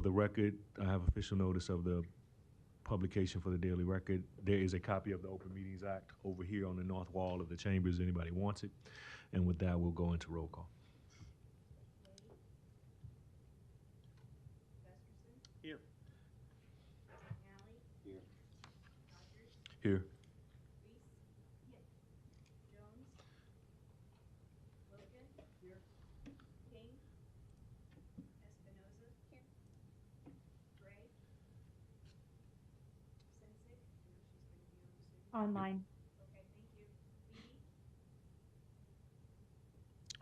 The record, I have official notice of the publication for the Daily Record. There is a copy of the Open Meetings Act over here on the north wall of the chambers. Anybody wants it? And with that, we'll go into roll call. Here. Here. Here. Online.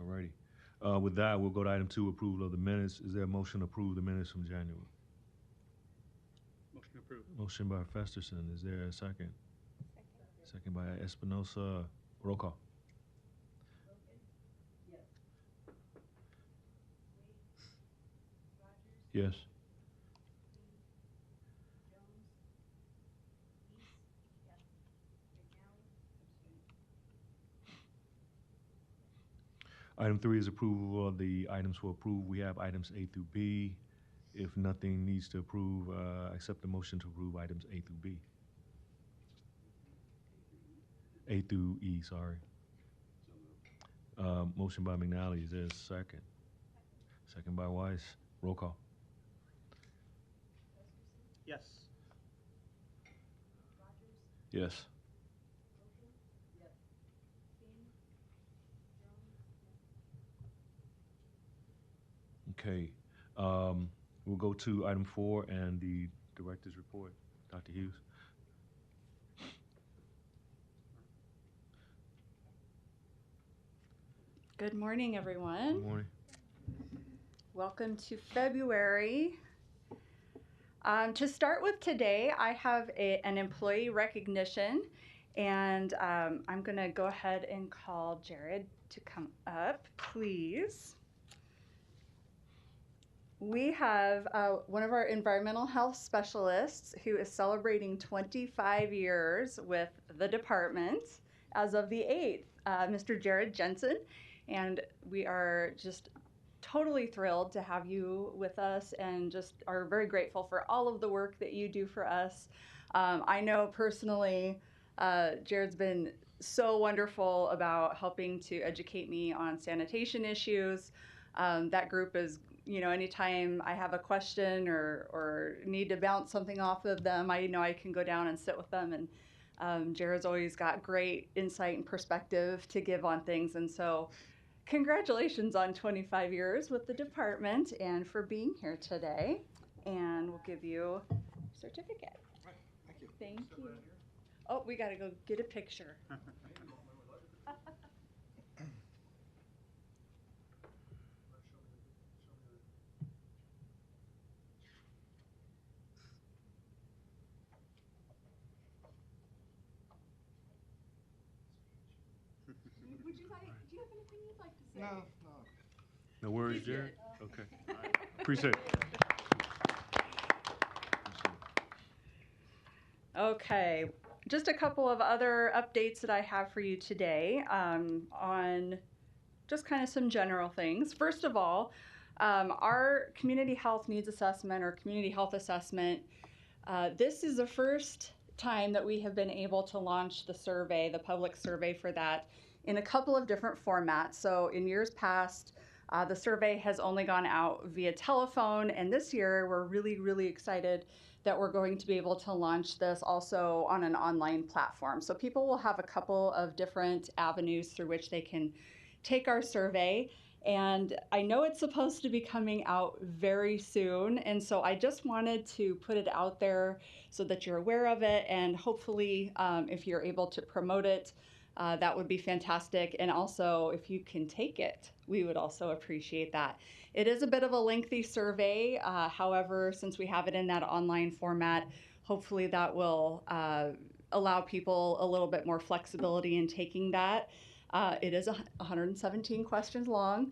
Alrighty. With that, we'll go to item 2, approval of the minutes. Is there a motion to approve the minutes from January? Motion approved. Motion by Festerson. Is there a second? Second by Espinosa. Roll call. Yes. Item 3 is approval of the items for approve. We have items A through B. If nothing needs to approve, accept the motion to approve items A through B. A through E, sorry. Motion by McNally. Is there a second? Second by Weiss. Roll call. Yes. Yes. Okay. We'll go to item 4 and the director's report. Dr. Hughes. Good morning, everyone. Good morning. Welcome to February. To start with today, I have an employee recognition, and I'm going to go ahead and call Jared to come up, please. We have one of our environmental health specialists who is celebrating 25 years with the department as of the 8th, Mr. Jared Jensen. And we are just totally thrilled to have you with us and just are very grateful for all of the work that you do for us. I know personally, Jared's been so wonderful about helping to educate me on sanitation issues. That group is, anytime I have a question or need to bounce something off of them, I know I can go down and sit with them. And Jared's always got great insight and perspective to give on things. And so congratulations on 25 years with the department and for being here today. And we'll give you a certificate. Right, thank you. Thank you. Oh, we got to go get a picture. Do you have anything you'd like to say? No. No worries, Jared? Okay. All right. Appreciate it. Okay, just a couple of other updates that I have for you today on just kind of some general things. First of all, our community health needs assessment or community health assessment, this is the first time that we have been able to launch the survey, the public survey for that, in a couple of different formats. So in years past, the survey has only gone out via telephone, and this year we're really, really excited that we're going to be able to launch this also on an online platform. So people will have a couple of different avenues through which they can take our survey. And I know it's supposed to be coming out very soon, and so I just wanted to put it out there so that you're aware of it, and hopefully if you're able to promote it, that would be fantastic. And also, if you can take it, we would also appreciate that. It is a bit of a lengthy survey. However, since we have it in that online format, hopefully that will allow people a little bit more flexibility in taking that. It is 117 questions long.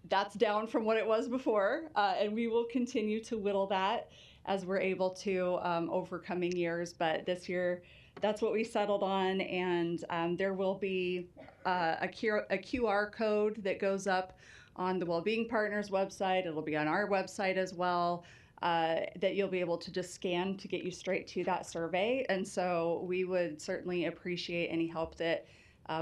That's down from what it was before, and we will continue to whittle that as we're able to over coming years. But this year, that's what we settled on, and there will be a QR code that goes up on the Wellbeing Partners website. It'll be on our website as well, that you'll be able to just scan to get you straight to that survey. And so we would certainly appreciate any help that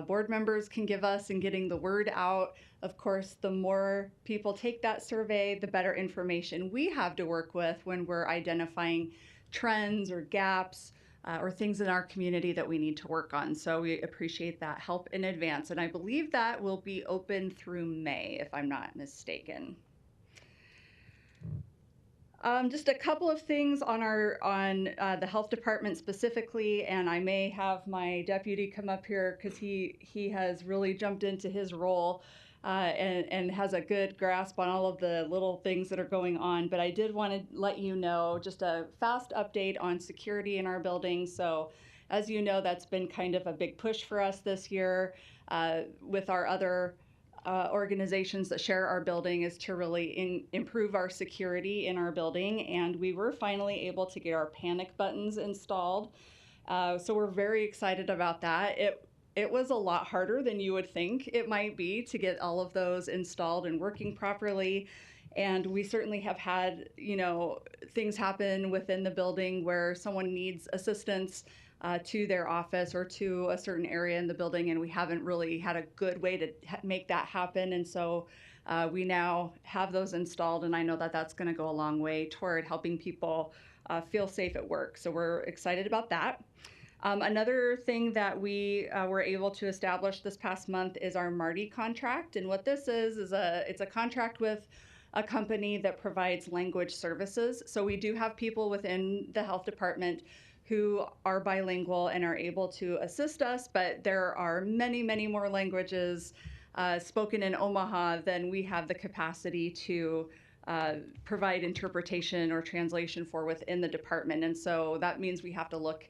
board members can give us in getting the word out. Of course, the more people take that survey, the better information we have to work with when we're identifying trends or gaps or things in our community that we need to work on. So we appreciate that help in advance. And I believe that will be open through May, if I'm not mistaken. Just a couple of things on the health department specifically, and I may have my deputy come up here because he has really jumped into his role and has a good grasp on all of the little things that are going on. But I did want to let you know just a fast update on security in our building. So as you know, that's been kind of a big push for us this year with our other organizations that share our building, is to really improve our security in our building. And we were finally able to get our panic buttons installed. So we're very excited about that. It was a lot harder than you would think it might be to get all of those installed and working properly. And we certainly have had, things happen within the building where someone needs assistance to their office or to a certain area in the building, and we haven't really had a good way to make that happen. And so we now have those installed, and I know that that's going to go a long way toward helping people feel safe at work. So we're excited about that. Another thing that we were able to establish this past month is our MARTI contract. And what this is it's a contract with a company that provides language services. So we do have people within the health department who are bilingual and are able to assist us, but there are many, many more languages spoken in Omaha, then we have the capacity to provide interpretation or translation for within the department. And so that means we have to look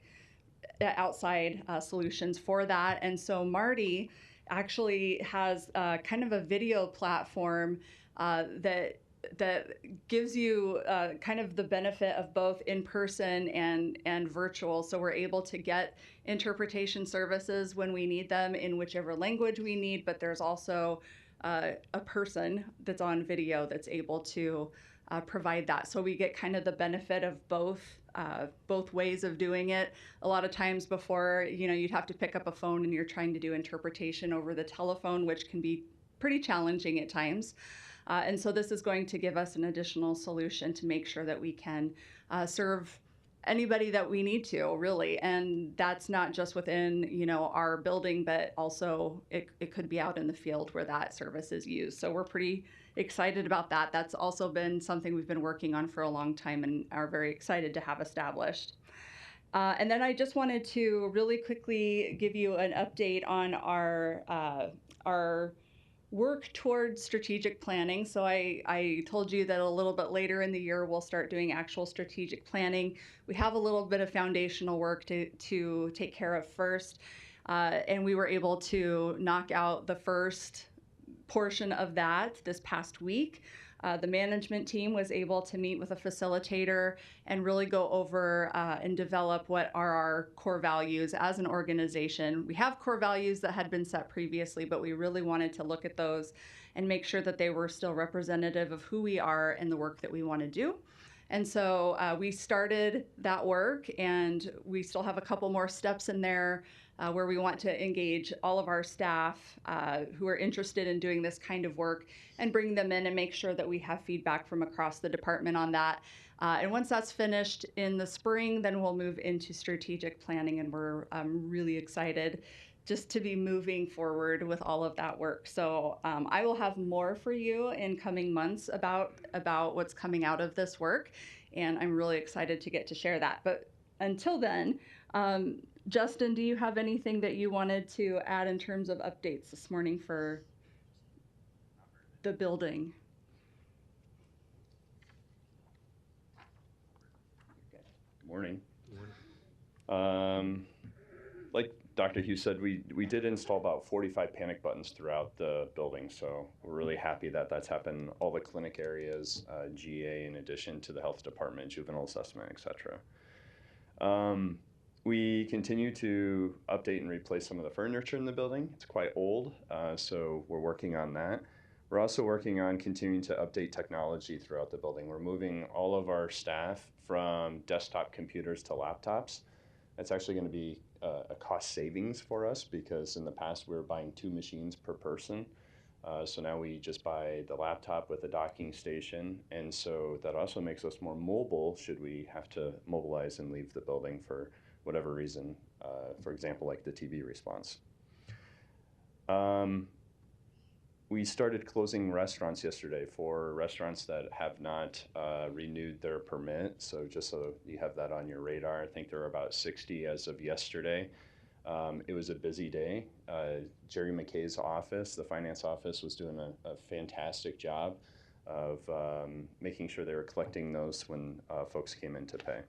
at outside solutions for that. And so Marty actually has kind of a video platform that gives you kind of the benefit of both in person and virtual. So we're able to get interpretation services when we need them in whichever language we need, but there's also a person that's on video that's able to provide that. So we get kind of the benefit of both ways of doing it. A lot of times before, you'd have to pick up a phone and you're trying to do interpretation over the telephone, which can be pretty challenging at times. And so this is going to give us an additional solution to make sure that we can serve anybody that we need to, really. And that's not just within, our building, but also it could be out in the field where that service is used. So we're pretty excited about that. That's also been something we've been working on for a long time and are very excited to have established. And then I just wanted to really quickly give you an update on our work towards strategic planning. So I told you that a little bit later in the year we'll start doing actual strategic planning. We have a little bit of foundational work to take care of first, and we were able to knock out the first portion of that this past week. The management team was able to meet with a facilitator and really go over and develop what are our core values as an organization. We have core values that had been set previously, but we really wanted to look at those and make sure that they were still representative of who we are and the work that we want to do. And so we started that work, and we still have a couple more steps in there where we want to engage all of our staff who are interested in doing this kind of work and bring them in and make sure that we have feedback from across the department on that. And once that's finished in the spring, then we'll move into strategic planning, and we're really excited just to be moving forward with all of that work. So I will have more for you in coming months about what's coming out of this work, and I'm really excited to get to share that. But until then, Justin, do you have anything that you wanted to add in terms of updates this morning for the building? Good morning. Like Dr. Hughes said, we did install about 45 panic buttons throughout the building, so we're really happy that that's happened. All the clinic areas, GA, in addition to the health department, juvenile assessment, etc. We continue to update and replace some of the furniture in the building. It's quite old, so we're working on that. We're also working on continuing to update technology throughout the building. We're moving all of our staff from desktop computers to laptops. That's actually going to be a cost savings for us, because in the past we were buying 2 machines per person. So now we just buy the laptop with a docking station, and so that also makes us more mobile should we have to mobilize and leave the building for whatever reason, for example, like the TV response. We started closing restaurants yesterday for restaurants that have not renewed their permit. So just so you have that on your radar, I think there were about 60 as of yesterday. It was a busy day. Jerry McKay's office, the finance office, was doing a fantastic job of making sure they were collecting those when folks came in to pay.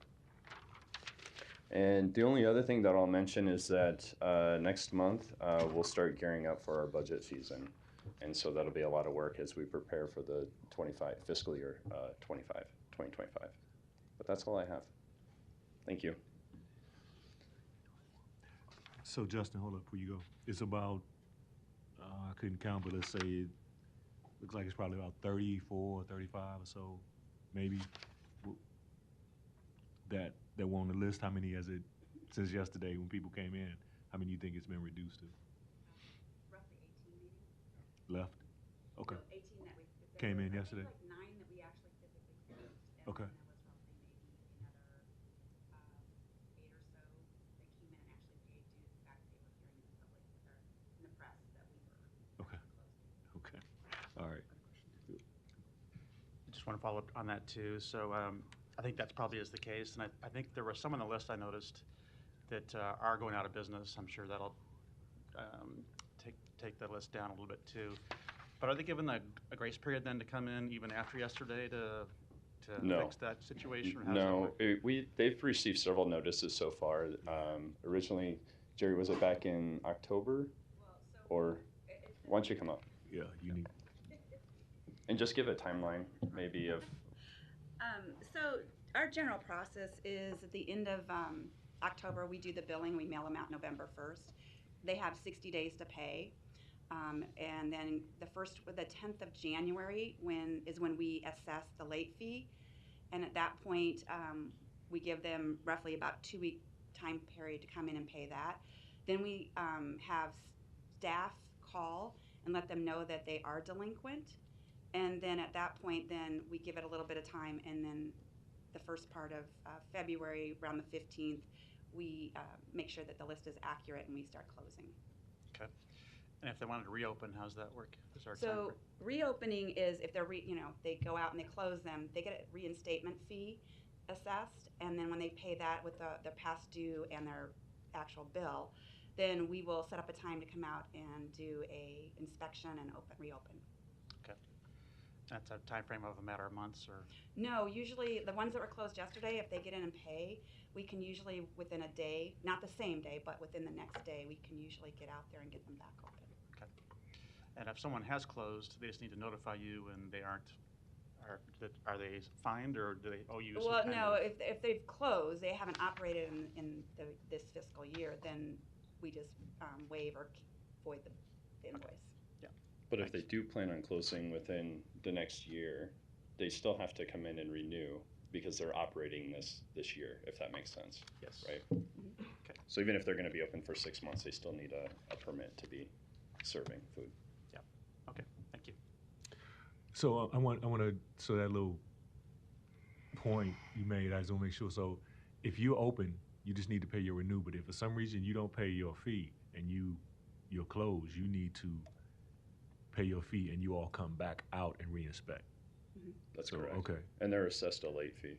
And the only other thing that I'll mention is that next month we'll start gearing up for our budget season. And so that'll be a lot of work as we prepare for the fiscal year 2025. But that's all I have. Thank you. So Justin, hold up before you go. It's about, I couldn't count, but let's say it looks like it's probably about 34, 35 or so, maybe, that were on the list. How many has it, since yesterday when people came in, how many do you think it's been reduced to? Roughly 18 maybe. Left? Okay. So 18 that we Came in yesterday? like 9 that we actually physically closed. And Okay. then there was roughly maybe another 8 or so that came in and actually paid due to the fact that they were hearing in the public or in the press that we were Okay. closing. Okay. All right. I just want to follow up on that too. So I think that's probably is the case. And I think there was some on the list I noticed that are going out of business. I'm sure that'll take the list down a little bit too. But are they given a grace period then to come in even after yesterday to No. fix that situation? Or how does that No, work? they've received several notices so far. Originally, Jerry, was it back in October? Or why don't you come up Yeah, you need. and just give a timeline maybe of, So our general process is at the end of October, we do the billing, we mail them out November 1st. They have 60 days to pay. And then the 10th of January is when we assess the late fee. And at that point, we give them roughly about 2-week time period to come in and pay that. Then we have staff call and let them know that they are delinquent. And then at that point, then we give it a little bit of time, and then the first part of February, around the 15th, we make sure that the list is accurate and we start closing. Okay. And if they wanted to reopen, how's that work? Is there a time So frame? reopening is if they're, they go out and they close them, they get a reinstatement fee assessed, and then when they pay that with their past due and their actual bill, then we will set up a time to come out and do a inspection and reopen. Okay. That's a time frame of a matter of months or? No, usually the ones that were closed yesterday, if they get in and pay, we can usually within a day, not the same day, but within the next day, we can usually get out there and get them back open. Okay. And if someone has closed, they just need to notify you and they aren't, are they fined or do they owe you some Well, kind no, of? if they've closed, they haven't operated in this fiscal year, then we just waive or void the invoice. but if they do plan on closing within the next year, they still have to come in and renew because they're operating this year, if that makes sense, Yes. right? Okay. So even if they're going to be open for 6 months, they still need a permit to be serving food. Okay, thank you. So I want to, so that little point you made, I just want to make sure. So if you're open, you just need to pay your renew. But if for some reason you don't pay your fee and you're closed, you need to pay your fee and you all come back out and reinspect. That's So, correct. okay. And they're assessed a late fee.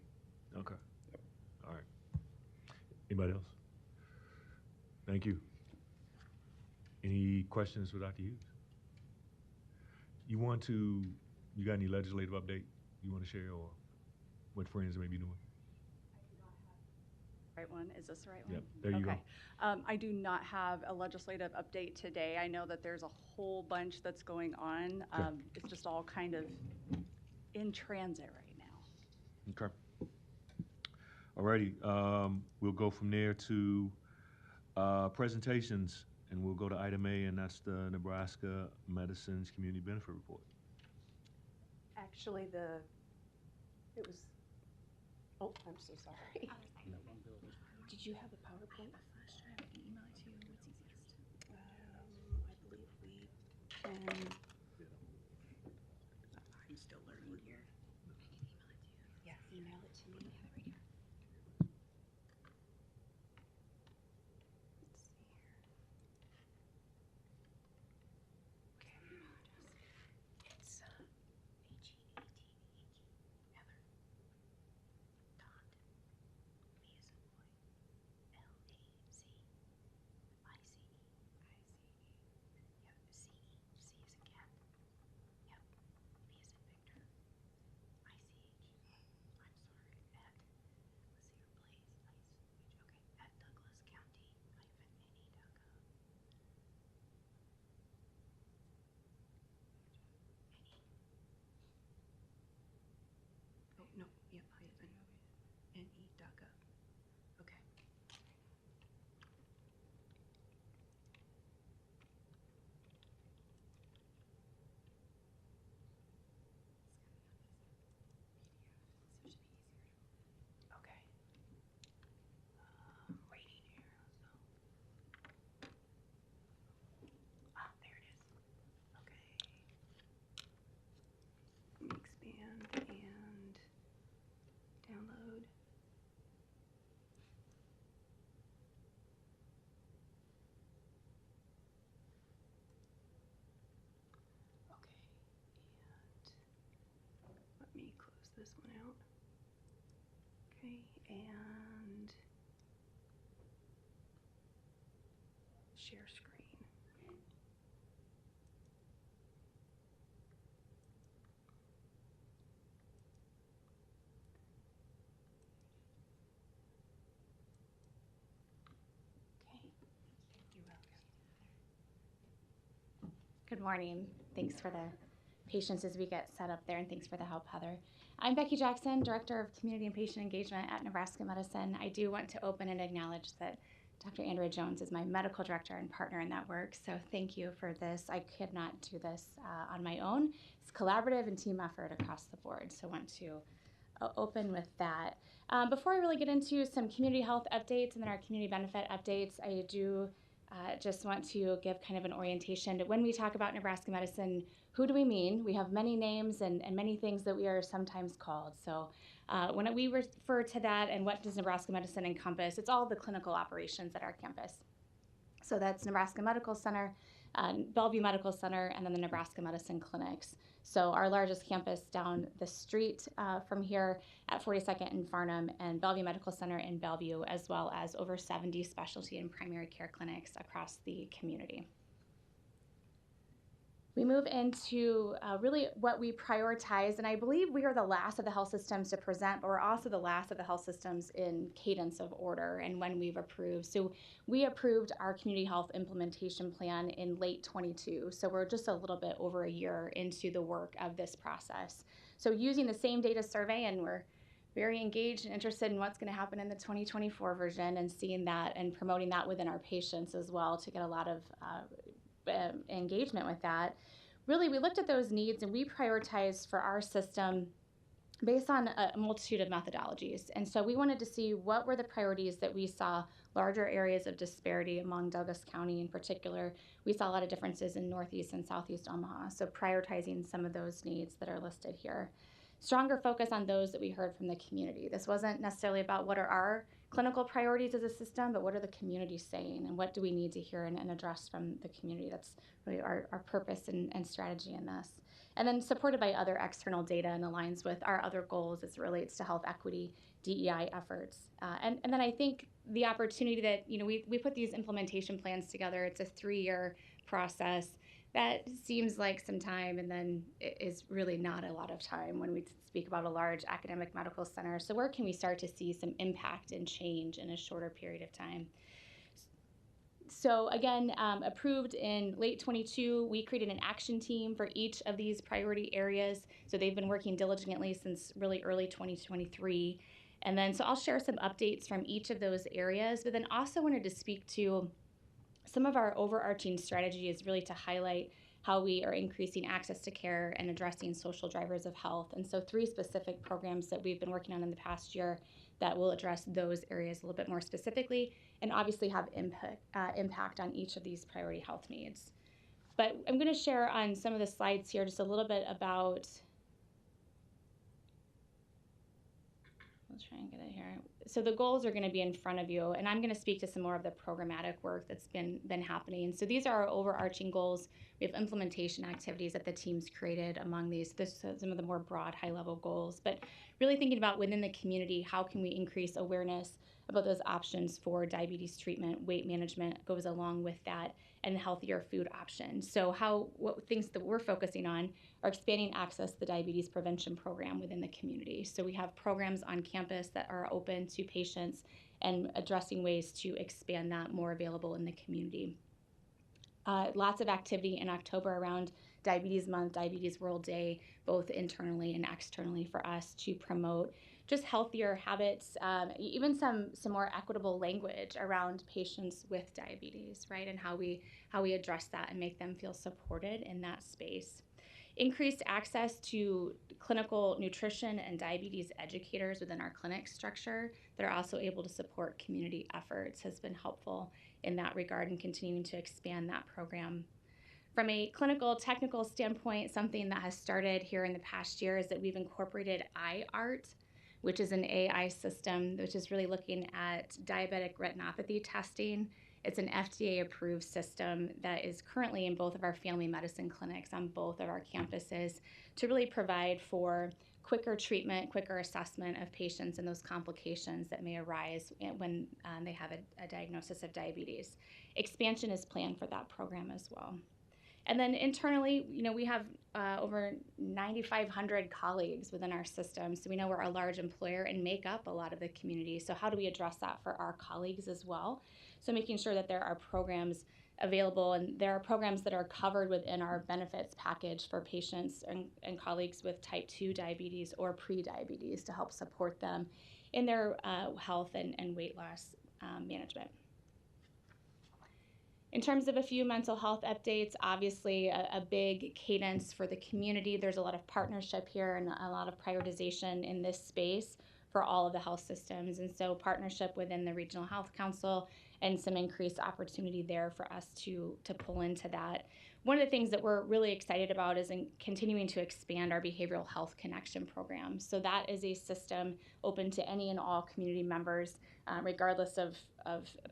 Okay. Yep. All right. Anybody else? Thank you. Any questions for Dr. Hughes? You got any legislative update you want to share or what friends may be doing? Right one? Is this the right one? Yep, there you go. Okay. I do not have a legislative update today. I know that there's a whole bunch that's going on. Okay. It's just all kind of in transit right now. Okay. Alrighty, we'll go from there to presentations, and we'll go to item A, and that's the Nebraska Medicines Community Benefit Report. Actually, it was, oh, I'm so sorry. Did you have a PowerPoint? Flash drive, I can email it to you. What's easiest? I believe we can, I'm still learning here. yeah, email it to me. Right here. Let's see here. It's Heather. Dot. B as in boy. LAZICE. Yep. C as in cat. Yep. V as in Victor. ICH. I'm sorry. At. Let's see. Replace. Okay. At DouglasCounty-NE.gov. Oh, no, yep, hyphen, NE.gov. Okay. Okay. Waiting here, so. Ah, there it is. Okay. Let me expand and download. Okay, and let me close this one out. Okay, and share screen. Good morning. Thanks for the patience as we get set up there, and thanks for the help, Heather. I'm Becky Jackson, Director of Community and Patient Engagement at Nebraska Medicine. I do want to open and acknowledge that Dr. Andrea Jones is my medical director and partner in that work, so thank you for this. I could not do this on my own. It's collaborative and team effort across the board, so I want to open with that. Before I really get into some community health updates and then our community benefit updates, I do just want to give kind of an orientation to when we talk about Nebraska Medicine, who do we mean? We have many names and many things that we are sometimes called. So when we refer to that and what does Nebraska Medicine encompass, it's all the clinical operations at our campus. So that's Nebraska Medical Center, Bellevue Medical Center, and then the Nebraska Medicine Clinics. So our largest campus down the street from here at 42nd and Farnham, and Bellevue Medical Center in Bellevue, as well as over 70 specialty and primary care clinics across the community. We move into really what we prioritize, and I believe we are the last of the health systems to present, but we're also the last of the health systems in cadence of order and when we've approved. So we approved our community health implementation plan in late 22, so we're just a little bit over a year into the work of this process. So using the same data survey, and we're very engaged and interested in what's going to happen in the 2024 version and seeing that and promoting that within our patients as well to get a lot of engagement with that. Really, we looked at those needs and we prioritized for our system based on a multitude of methodologies. And so we wanted to see what were the priorities that we saw larger areas of disparity among Douglas County in particular. We saw a lot of differences in Northeast and Southeast Omaha, so prioritizing some of those needs that are listed here. Stronger focus on those that we heard from the community. This wasn't necessarily about what are our clinical priorities as a system, but what are the community saying and what do we need to hear and address from the community? That's really our purpose and strategy in this. And then supported by other external data and aligns with our other goals as it relates to health equity, DEI efforts. And then I think the opportunity that, we put these implementation plans together, it's a 3-year process. That seems like some time and then it is really not a lot of time when we speak about a large academic medical center. So where can we start to see some impact and change in a shorter period of time? So again, approved in late 22, we created an action team for each of these priority areas. So they've been working diligently since really early 2023. And then, so I'll share some updates from each of those areas, but then also wanted to speak to some of our overarching strategy is really to highlight how we are increasing access to care and addressing social drivers of health. And so 3 specific programs that we've been working on in the past year that will address those areas a little bit more specifically and obviously have impact on each of these priority health needs. But I'm going to share on some of the slides here just a little bit about, I'll try and get it here. So the goals are going to be in front of you, and I'm going to speak to some more of the programmatic work that's been happening. So these are our overarching goals. We have implementation activities that the team's created among these. This is some of the more broad, high-level goals, but really thinking about within the community, how can we increase awareness about those options for diabetes treatment, weight management goes along with that, and healthier food options. So what things that we're focusing on are expanding access to the diabetes prevention program within the community. So we have programs on campus that are open to patients and addressing ways to expand that more available in the community. Lots of activity in October around Diabetes Month, Diabetes World Day, both internally and externally for us to promote just healthier habits, even some more equitable language around patients with diabetes, right? And how we address that and make them feel supported in that space. Increased access to clinical nutrition and diabetes educators within our clinic structure that are also able to support community efforts has been helpful in that regard and continuing to expand that program. From a clinical technical standpoint, something that has started here in the past year is that we've incorporated iArt, which is an AI system, which is really looking at diabetic retinopathy testing. It's an FDA-approved system that is currently in both of our family medicine clinics on both of our campuses to really provide for quicker treatment, quicker assessment of patients and those complications that may arise when they have a diagnosis of diabetes. Expansion is planned for that program as well. And then internally, we have over 9,500 colleagues within our system. So we know we're a large employer and make up a lot of the community. So how do we address that for our colleagues as well? So making sure that there are programs available, and there are programs that are covered within our benefits package for patients and colleagues with type 2 diabetes or pre-diabetes to help support them in their health and weight loss management. In terms of a few mental health updates, obviously a big cadence for the community. There's a lot of partnership here and a lot of prioritization in this space for all of the health systems. And so partnership within the Regional Health Council and some increased opportunity there for us to pull into that. One of the things that we're really excited about is in continuing to expand our behavioral health connection program. So that is a system open to any and all community members, regardless of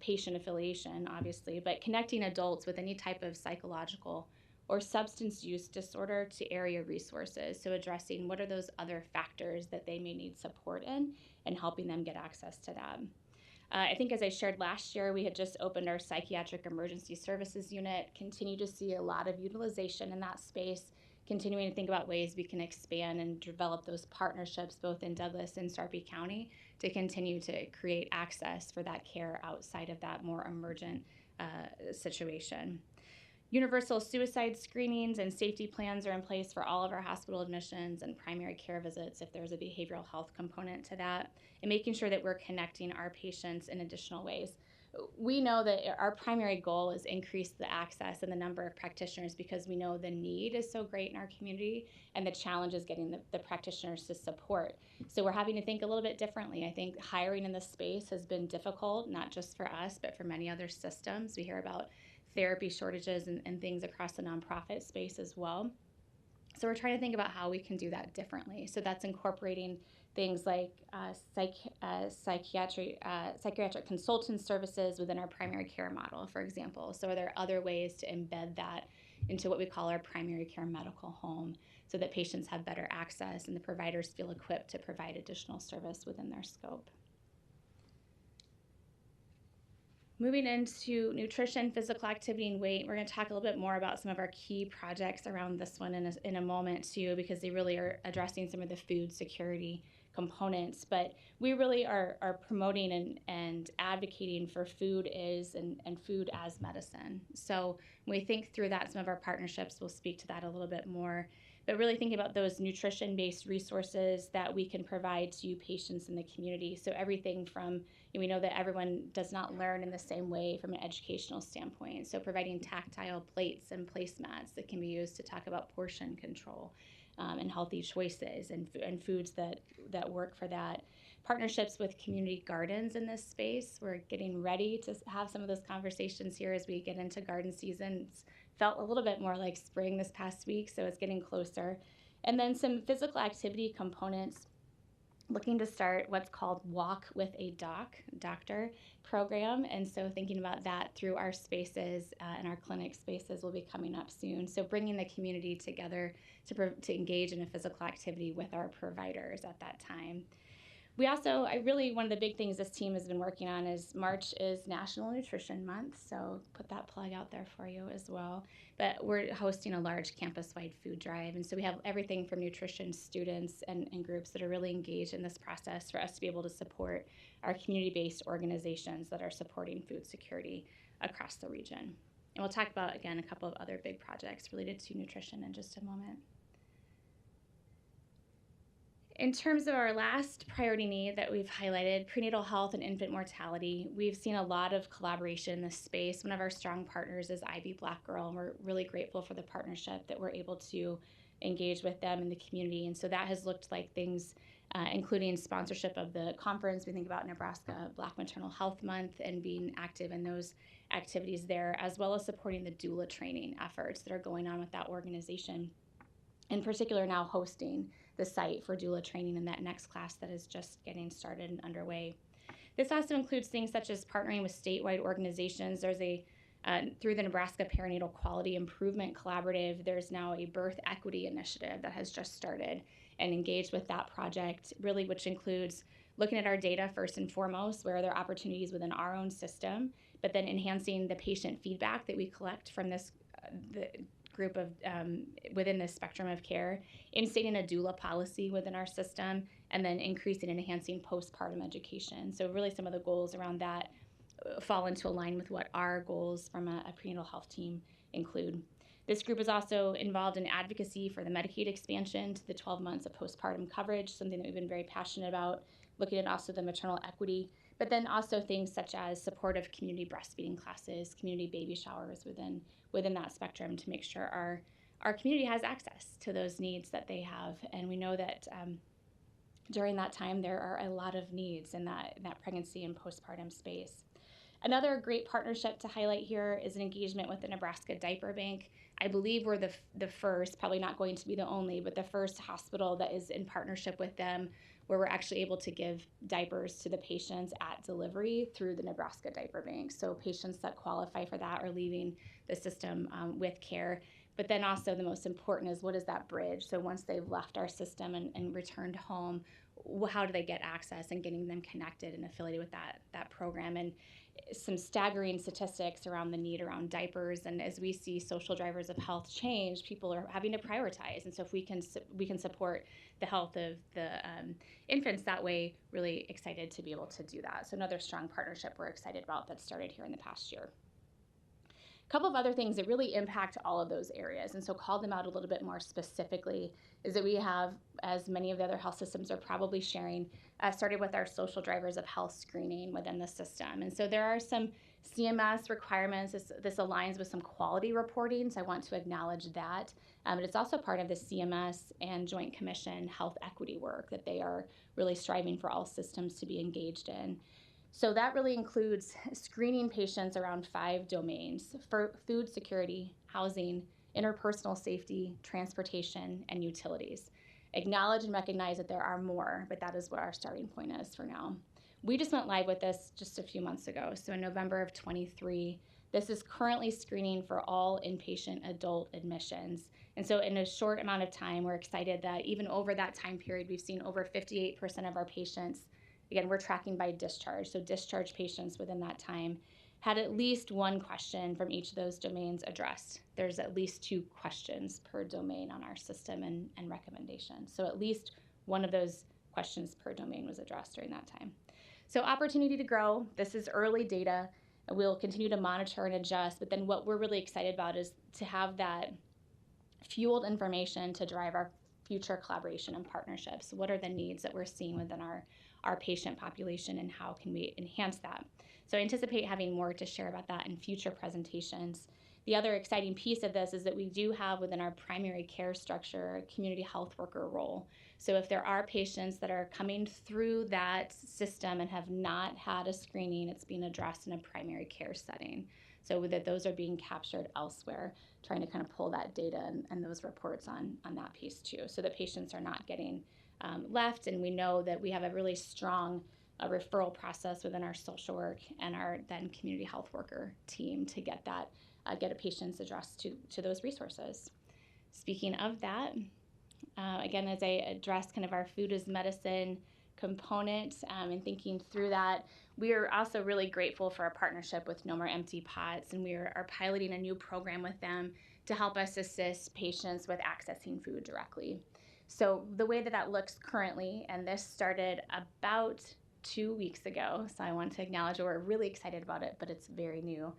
patient affiliation, obviously, but connecting adults with any type of psychological or substance use disorder to area resources. So addressing what are those other factors that they may need support in and helping them get access to that. I think as I shared last year, we had just opened our psychiatric emergency services unit, continue to see a lot of utilization in that space, continuing to think about ways we can expand and develop those partnerships both in Douglas and Sarpy County to continue to create access for that care outside of that more emergent situation. Universal suicide screenings and safety plans are in place for all of our hospital admissions and primary care visits if there's a behavioral health component to that, and making sure that we're connecting our patients in additional ways. We know that our primary goal is increase the access and the number of practitioners because we know the need is so great in our community and the challenge is getting the practitioners to support. So we're having to think a little bit differently. I think hiring in this space has been difficult, not just for us, but for many other systems. We hear about therapy shortages and things across the nonprofit space as well. So we're trying to think about how we can do that differently. So that's incorporating things like psychiatric consultant services within our primary care model, for example. So are there other ways to embed that into what we call our primary care medical home so that patients have better access and the providers feel equipped to provide additional service within their scope? Moving into nutrition, physical activity, and weight, we're going to talk a little bit more about some of our key projects around this one in a moment too, because they really are addressing some of the food security components. But we really are promoting and advocating for food is and food as medicine. So when we think through that, some of our partnerships will speak to that a little bit more. But really thinking about those nutrition-based resources that we can provide to patients in the community. So everything from, we know that everyone does not learn in the same way from an educational standpoint. So providing tactile plates and placemats that can be used to talk about portion control and healthy choices and foods that work for that. Partnerships with community gardens in this space. We're getting ready to have some of those conversations here as we get into garden season. It's felt a little bit more like spring this past week, so it's getting closer. And then some physical activity components, looking to start what's called Walk with a Doctor program. And so thinking about that through our spaces and our clinic spaces will be coming up soon. So bringing the community together to engage in a physical activity with our providers at that time. We also, one of the big things this team has been working on is March is National Nutrition Month, so put that plug out there for you as well. But we're hosting a large campus-wide food drive, and so we have everything from nutrition students and groups that are really engaged in this process for us to be able to support our community-based organizations that are supporting food security across the region. And we'll talk about, again, a couple of other big projects related to nutrition in just a moment. In terms of our last priority need that we've highlighted, prenatal health and infant mortality, we've seen a lot of collaboration in this space. One of our strong partners is Ivy Black Girl, and we're really grateful for the partnership that we're able to engage with them in the community. And so that has looked like things including sponsorship of the conference. We think about Nebraska Black Maternal Health Month and being active in those activities there, as well as supporting the doula training efforts that are going on with that organization. In particular, now hosting the site for doula training in that next class that is just getting started and underway. This also includes things such as partnering with statewide organizations. There's through the Nebraska Perinatal Quality Improvement Collaborative, there's now a birth equity initiative that has just started and engaged with that project, really, which includes looking at our data first and foremost, where are there opportunities within our own system, but then enhancing the patient feedback that we collect from this group of within the spectrum of care, instating a doula policy within our system, and then increasing and enhancing postpartum education. So really some of the goals around that fall into line with what our goals from a prenatal health team include. This group is also involved in advocacy for the Medicaid expansion to the 12 months of postpartum coverage, something that we've been very passionate about, looking at also the maternal equity, but then also things such as supportive community breastfeeding classes, community baby showers within that spectrum to make sure our community has access to those needs that they have. And we know that during that time, there are a lot of needs in that pregnancy and postpartum space. Another great partnership to highlight here is an engagement with the Nebraska Diaper Bank. I believe we're the first, probably not going to be the only, but the first hospital that is in partnership with them where we're actually able to give diapers to the patients at delivery through the Nebraska Diaper Bank. So patients that qualify for that are leaving the system with care. But then also the most important is what is that bridge? So once they've left our system and returned home, how do they get access and getting them connected and affiliated with that program? And some staggering statistics around the need around diapers, and as we see social drivers of health change, people are having to prioritize. And so if we can support the health of the infants that way, really excited to be able to do that. So another strong partnership we're excited about that started here in the past year. A couple of other things that really impact all of those areas, and so call them out a little bit more specifically, is that we have, as many of the other health systems are probably sharing, started with our social drivers of health screening within the system. And so there are some CMS requirements. This aligns with some quality reporting, so I want to acknowledge that. But it's also part of the CMS and Joint Commission health equity work that they are really striving for all systems to be engaged in. So that really includes screening patients around 5 domains: for food security, housing, interpersonal safety, transportation, and utilities. Acknowledge and recognize that there are more, but that is what our starting point is for now. We just went live with this just a few months ago, so in November of 23. This is currently screening for all inpatient adult admissions. And so in a short amount of time, we're excited that even over that time period, we've seen over 58% of our patients, again, we're tracking by discharge, so discharge patients within that time, had at least one question from each of those domains addressed. There's at least 2 questions per domain on our system and recommendations. So at least one of those questions per domain was addressed during that time. So opportunity to grow. This is early data. We'll continue to monitor and adjust, but then what we're really excited about is to have that fueled information to drive our future collaboration and partnerships. What are the needs that we're seeing within our patient population, and how can we enhance that? So I anticipate having more to share about that in future presentations. The other exciting piece of this is that we do have within our primary care structure a community health worker role. So if there are patients that are coming through that system and have not had a screening, it's being addressed in a primary care setting. So that those are being captured elsewhere, trying to kind of pull that data and those reports on that piece too, so that patients are not getting left. And we know that we have a really strong referral process within our social work and our then community health worker team to get that get a patient's addressed to those resources. Speaking of that, again, as I addressed kind of our food as medicine component and thinking through that, we are also really grateful for our partnership with No More Empty Pots, and we are piloting a new program with them to help us assist patients with accessing food directly. So the way that looks currently, and this started about 2 weeks ago, so I want to acknowledge that we're really excited about it, but it's very new.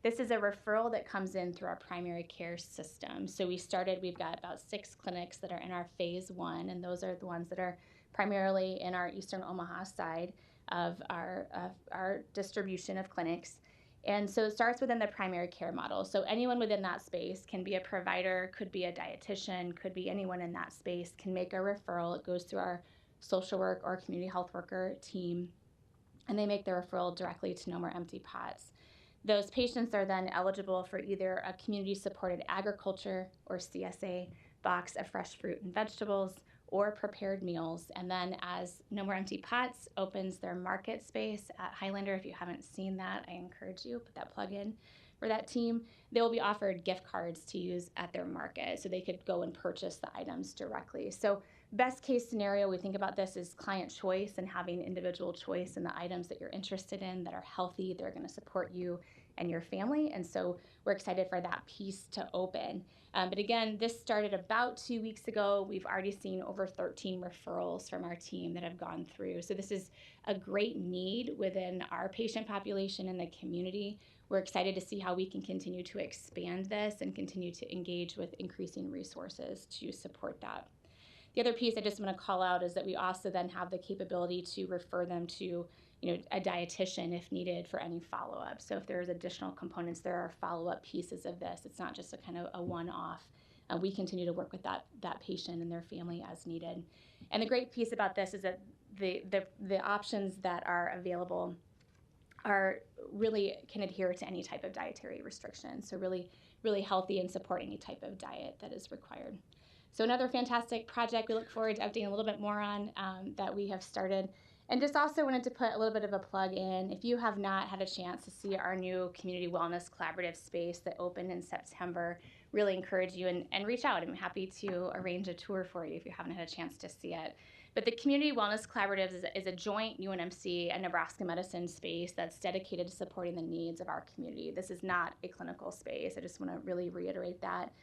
This is a referral that comes in through our primary care system. So we've got about 6 clinics that are in our phase 1, and those are the ones that are primarily in our Eastern Omaha side of our distribution of clinics. And so it starts within the primary care model. So anyone within that space can be a provider, could be a dietitian, could be anyone in that space can make a referral. It goes through our social work or community health worker team, and they make the referral directly to No More Empty Pots. Those patients are then eligible for either a community-supported agriculture or CSA box of fresh fruit and vegetables or prepared meals. And then as No More Empty Pots opens their market space at Highlander, if you haven't seen that, I encourage you, put that plug in for that team. They will be offered gift cards to use at their market, so they could go and purchase the items directly. So Best case scenario, we think about this as client choice and having individual choice in the items that you're interested in that are healthy, they're going to support you and your family. And so we're excited for that piece to open. But again, this started about 2 weeks ago. We've already seen over 13 referrals from our team that have gone through. So this is a great need within our patient population in the community. We're excited to see how we can continue to expand this and continue to engage with increasing resources to support that. The other piece I just want to call out is that we also then have the capability to refer them to a dietitian if needed for any follow-up. So if there's additional components, there are follow-up pieces of this. It's not just a kind of a one-off. We continue to work with that patient and their family as needed. And the great piece about this is that the options that are available are really can adhere to any type of dietary restriction. So really, really healthy and support any type of diet that is required. So another fantastic project we look forward to updating a little bit more on that we have started. And just also wanted to put a little bit of a plug in. If you have not had a chance to see our new Community Wellness Collaborative space that opened in September, really encourage you and reach out. I'm happy to arrange a tour for you if you haven't had a chance to see it. But the Community Wellness Collaborative is a joint UNMC and Nebraska Medicine space that's dedicated to supporting the needs of our community. This is not a clinical space. I just want to really reiterate that.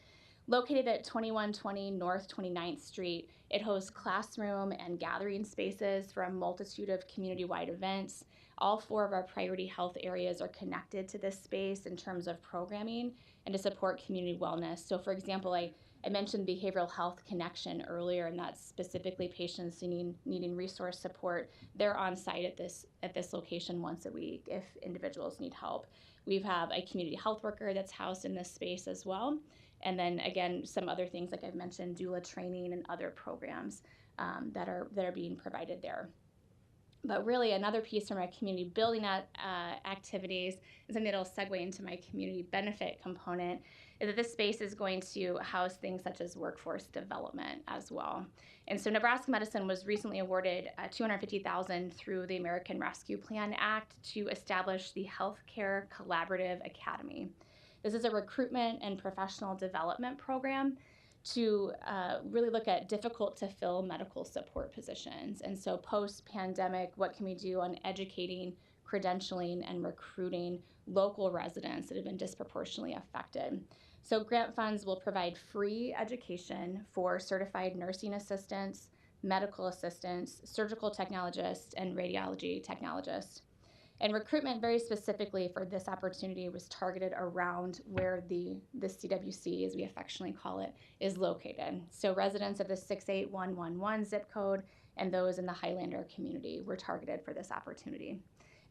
Located at 2120 North 29th Street, it hosts classroom and gathering spaces for a multitude of community-wide events. All 4 of our priority health areas are connected to this space in terms of programming and to support community wellness. So for example, I mentioned behavioral health connection earlier, and that's specifically patients needing resource support. They're on site at this location once a week if individuals need help. We have a community health worker that's housed in this space as well. And then again, some other things like I've mentioned, doula training and other programs that are being provided there. But really another piece from our community building activities, and something that'll segue into my community benefit component, is that this space is going to house things such as workforce development as well. And so Nebraska Medicine was recently awarded $250,000 through the American Rescue Plan Act to establish the Healthcare Collaborative Academy. This is a recruitment and professional development program to really look at difficult to fill medical support positions. And so post-pandemic, what can we do on educating, credentialing, and recruiting local residents that have been disproportionately affected? So grant funds will provide free education for certified nursing assistants, medical assistants, surgical technologists, and radiology technologists. And recruitment very specifically for this opportunity was targeted around where the CWC, as we affectionately call it, is located. So residents of the 68111 zip code and those in the Highlander community were targeted for this opportunity.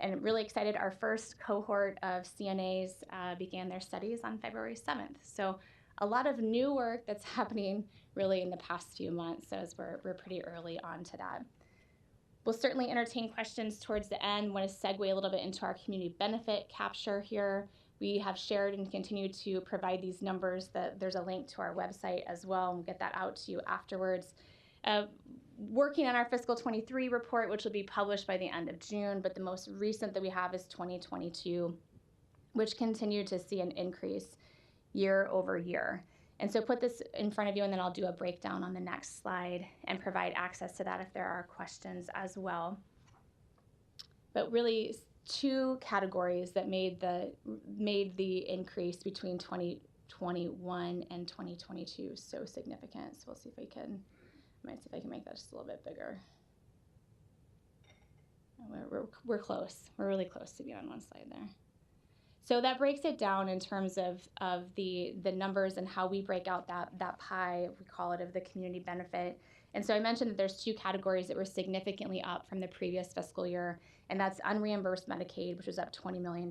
And really excited, our first cohort of CNAs began their studies on February 7th. So a lot of new work that's happening really in the past few months, as we're pretty early on to that. We'll certainly entertain questions towards the end. Want to segue a little bit into our community benefit capture here. We have shared and continue to provide these numbers. There's a link to our website as well, and we'll get that out to you afterwards. Working on our fiscal 23 report, which will be published by the end of June, but the most recent that we have is 2022, which continued to see an increase year over year. And so put this in front of you, and then I'll do a breakdown on the next slide and provide access to that if there are questions as well. But really, 2 categories that made the increase between 2021 and 2022 so significant. So we'll see if we can, I might see if I can make that just a little bit bigger. We're close. We're really close to be on one slide there. So that breaks it down in terms of the numbers and how we break out that pie, we call it, of the community benefit. And so I mentioned that there's 2 categories that were significantly up from the previous fiscal year, and that's unreimbursed Medicaid, which was up $20 million,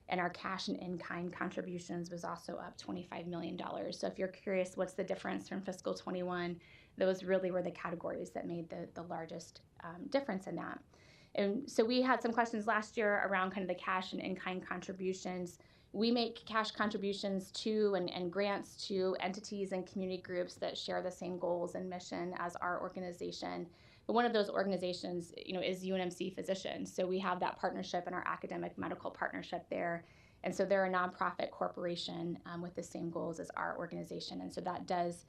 and our cash and in-kind contributions was also up $25 million. So if you're curious what's the difference from fiscal 21, those really were the categories that made the largest difference in that. And so we had some questions last year around kind of the cash and in-kind contributions. We make cash contributions to and grants to entities and community groups that share the same goals and mission as our organization. But one of those organizations, is UNMC Physicians. So we have that partnership and our academic medical partnership there. And so they're a nonprofit corporation with the same goals as our organization. And so that does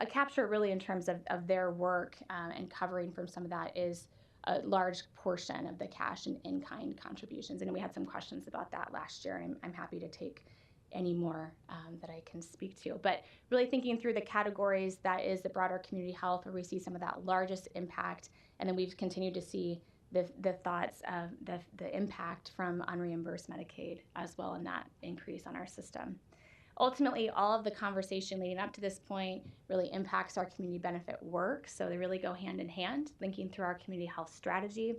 capture really in terms of their work and covering from some of that is a large portion of the cash and in-kind contributions. And we had some questions about that last year, and I'm happy to take any more that I can speak to. But really thinking through the categories, that is the broader community health where we see some of that largest impact. And then we've continued to see the thoughts of the impact from unreimbursed Medicaid as well, and that increase on our system. Ultimately, all of the conversation leading up to this point really impacts our community benefit work. So they really go hand in hand, thinking through our community health strategy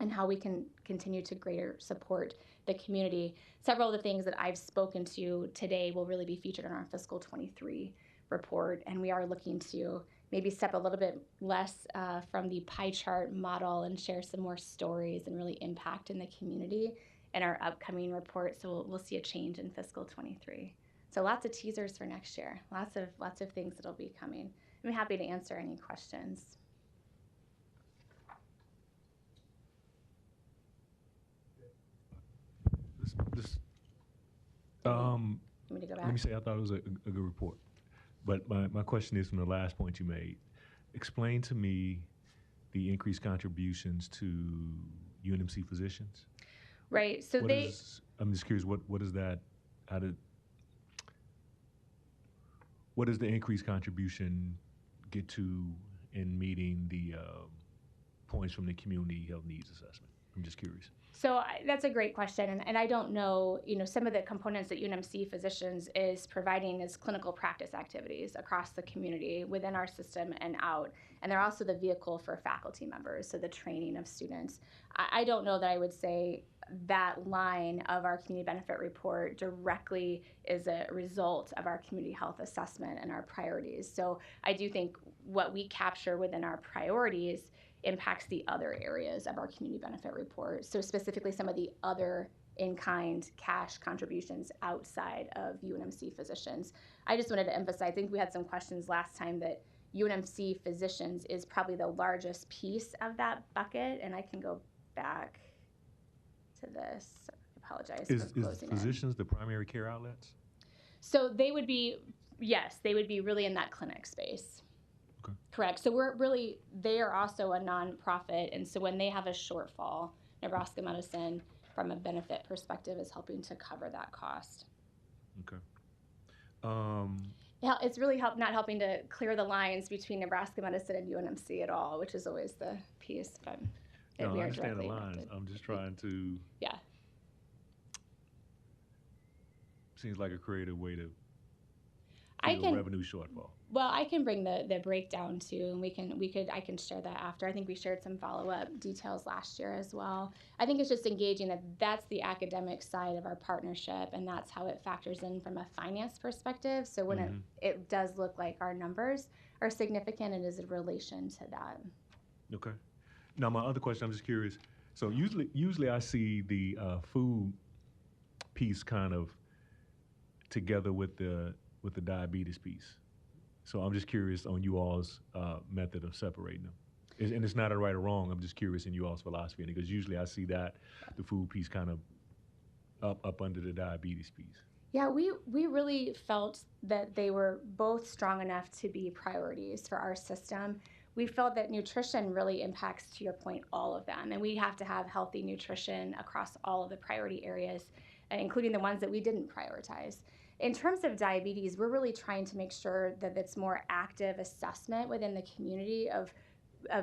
and how we can continue to greater support the community. Several of the things that I've spoken to today will really be featured in our fiscal 23 report, and we are looking to maybe step a little bit less from the pie chart model and share some more stories and really impact in the community in our upcoming report. So we'll see a change in fiscal 23. So lots of teasers for next year, lots of things that'll be coming. I'm happy to answer any questions. Let Want me to go back? me say I thought it was a good report. But my question is from the last point you made. Explain to me the increased contributions to UNMC physicians. Right. So I'm just curious, what is that? What does the increased contribution get to in meeting the points from the community health needs assessment? I'm just curious. So that's a great question, and I don't know, some of the components that UNMC Physicians is providing is clinical practice activities across the community within our system and out, and they're also the vehicle for faculty members, so the training of students. I don't know that I would say that line of our community benefit report directly is a result of our community health assessment and our priorities. So I do think what we capture within our priorities impacts the other areas of our community benefit report. So specifically some of the other in-kind cash contributions outside of UNMC Physicians. I just wanted to emphasize, I think we had some questions last time that UNMC Physicians is probably the largest piece of that bucket, and I can go back to this. I apologize for closing Is physicians the primary care outlets? So they would be really in that clinic space. Okay. Correct. So they are also a nonprofit, and so when they have a shortfall, Nebraska Medicine, from a benefit perspective, is helping to cover that cost. Okay. Yeah, it's really not helping to clear the lines between Nebraska Medicine and UNMC at all, which is always the piece. But No, we I are understand the directly lines. affected. I'm just trying to. Yeah. Seems like a creative way to I fill can. a revenue shortfall. Well, I can bring the breakdown too, and I can share that after. I think we shared some follow-up details last year as well. I think it's just engaging that's the academic side of our partnership, and that's how it factors in from a finance perspective. So when it does look like our numbers are significant, it is in relation to that. Okay. Now my other question, I'm just curious. So usually I see the food piece kind of together with the diabetes piece. So I'm just curious on you all's method of separating them. And it's not a right or wrong. I'm just curious in you all's philosophy, because usually I see that the food piece kind of up under the diabetes piece. Yeah, we really felt that they were both strong enough to be priorities for our system. We felt that nutrition really impacts, to your point, all of them. And we have to have healthy nutrition across all of the priority areas, including the ones that we didn't prioritize. In terms of diabetes, we're really trying to make sure that it's more active assessment within the community of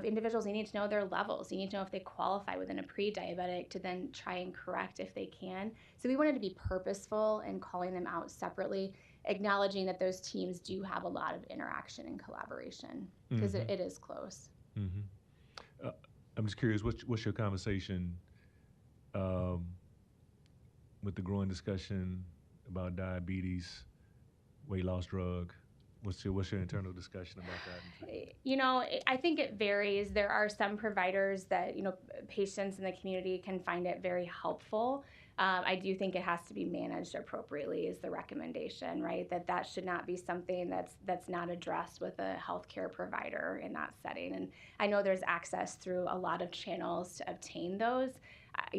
individuals. You need to know their levels. You need to know if they qualify within a pre-diabetic to then try and correct if they can. So we wanted to be purposeful in calling them out separately, acknowledging that those teams do have a lot of interaction and collaboration, because it is close. Mm-hmm. I'm just curious, what's your conversation with the growing discussion about diabetes, weight loss drug? What's your internal discussion about that? I think it varies. There are some providers that, patients in the community can find it very helpful. I do think it has to be managed appropriately is the recommendation, right? That should not be something that's not addressed with a healthcare provider in that setting. And I know there's access through a lot of channels to obtain those.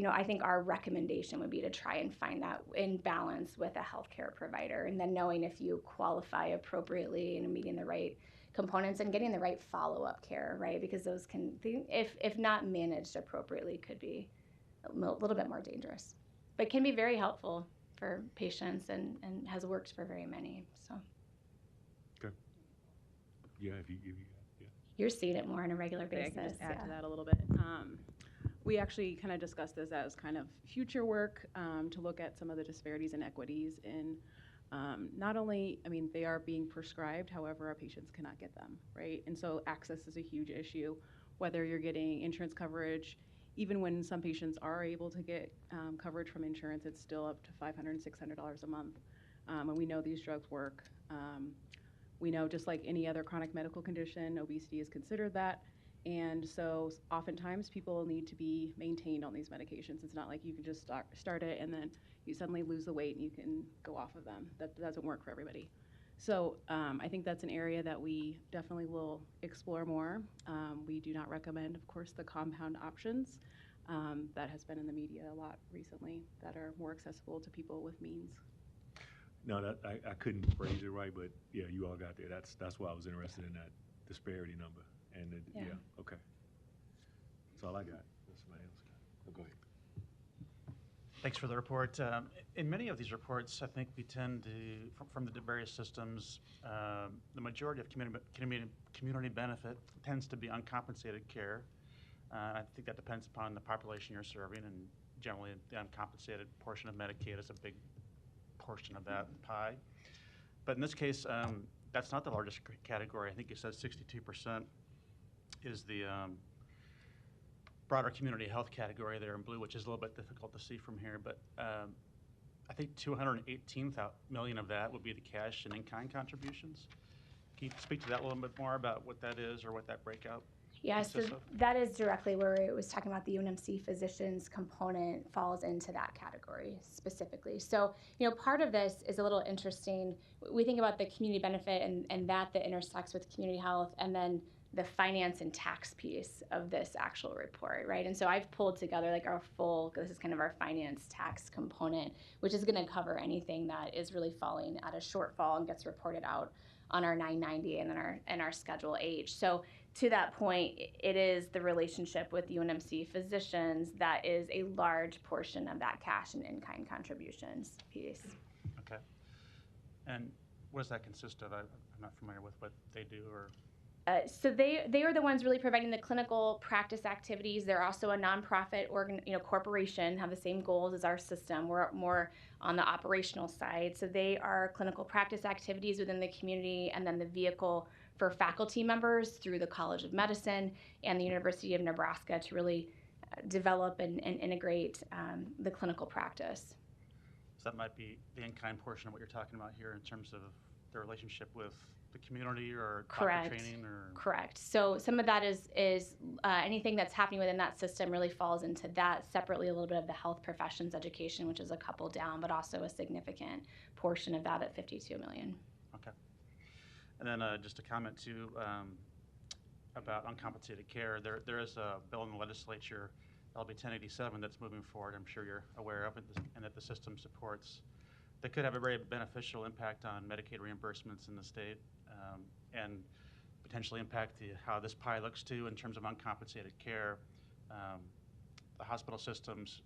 I think our recommendation would be to try and find that in balance with a healthcare provider, and then knowing if you qualify appropriately and meeting the right components and getting the right follow-up care, right? Because those can, if not managed appropriately, could be a little bit more dangerous, but can be very helpful for patients and has worked for very many. So Yeah, yeah. you're seeing it more on a regular I basis. can just add yeah. to that a little bit. We actually kind of discussed this as kind of future work to look at some of the disparities and equities in not only, I mean, they are being prescribed, however, our patients cannot get them, right? And so access is a huge issue, whether you're getting insurance coverage. Even when some patients are able to get coverage from insurance, it's still up to $500, $600 a month. And we know these drugs work. We know just like any other chronic medical condition, obesity is considered that. And so oftentimes people need to be maintained on these medications. It's not like you can just start it and then you suddenly lose the weight and you can go off of them. That doesn't work for everybody. So I think that's an area that we definitely will explore more. We do not recommend, of course, the compound options that has been in the media a lot recently that are more accessible to people with means. No, that I couldn't phrase it right, but yeah, you all got there. That's why I was interested in that disparity number. And Yeah. Okay. That's all I got. That's somebody else got. Go ahead. Thanks for the report. In many of these reports, I think we tend to, from the various systems, the majority of community benefit tends to be uncompensated care. I think that depends upon the population you're serving, and generally the uncompensated portion of Medicaid is a big portion of that pie. But in this case, that's not the largest category. I think it says 62% is the broader community health category there in blue, which is a little bit difficult to see from here. But I think 218 million of that would be the cash and in-kind contributions. Can you speak to that a little bit more about what that is or what that breakout Yeah, so consists of? that is directly where it was talking about the UNMC physicians component falls into that category specifically. So, part of this is a little interesting. We think about the community benefit and that intersects with community health, and then the finance and tax piece of this actual report, right? And so I've pulled together like this is kind of our finance tax component, which is going to cover anything that is really falling at a shortfall and gets reported out on our 990 and then our Schedule H. So to that point, it is the relationship with UNMC physicians that is a large portion of that cash and in-kind contributions piece. Okay. And what does that consist of? I'm not familiar with what they do or... So they are the ones really providing the clinical practice activities. They're also a nonprofit corporation, have the same goals as our system. We're more on the operational side. So they are clinical practice activities within the community, and then the vehicle for faculty members through the College of Medicine and the University of Nebraska to really develop and integrate the clinical practice. So that might be the in-kind portion of what you're talking about here in terms of the relationship with the community or doctor training or... Correct. So some of that is anything that's happening within that system really falls into that. Separately, a little bit of the health professions education, which is a couple down, but also a significant portion of that at $52 million. Okay. And then just a comment too about uncompensated care. There is a bill in the legislature, LB 1087, that's moving forward. I'm sure you're aware of it, and that the system supports. That could have a very beneficial impact on Medicaid reimbursements in the state, and potentially impact how this pie looks too in terms of uncompensated care. The hospital systems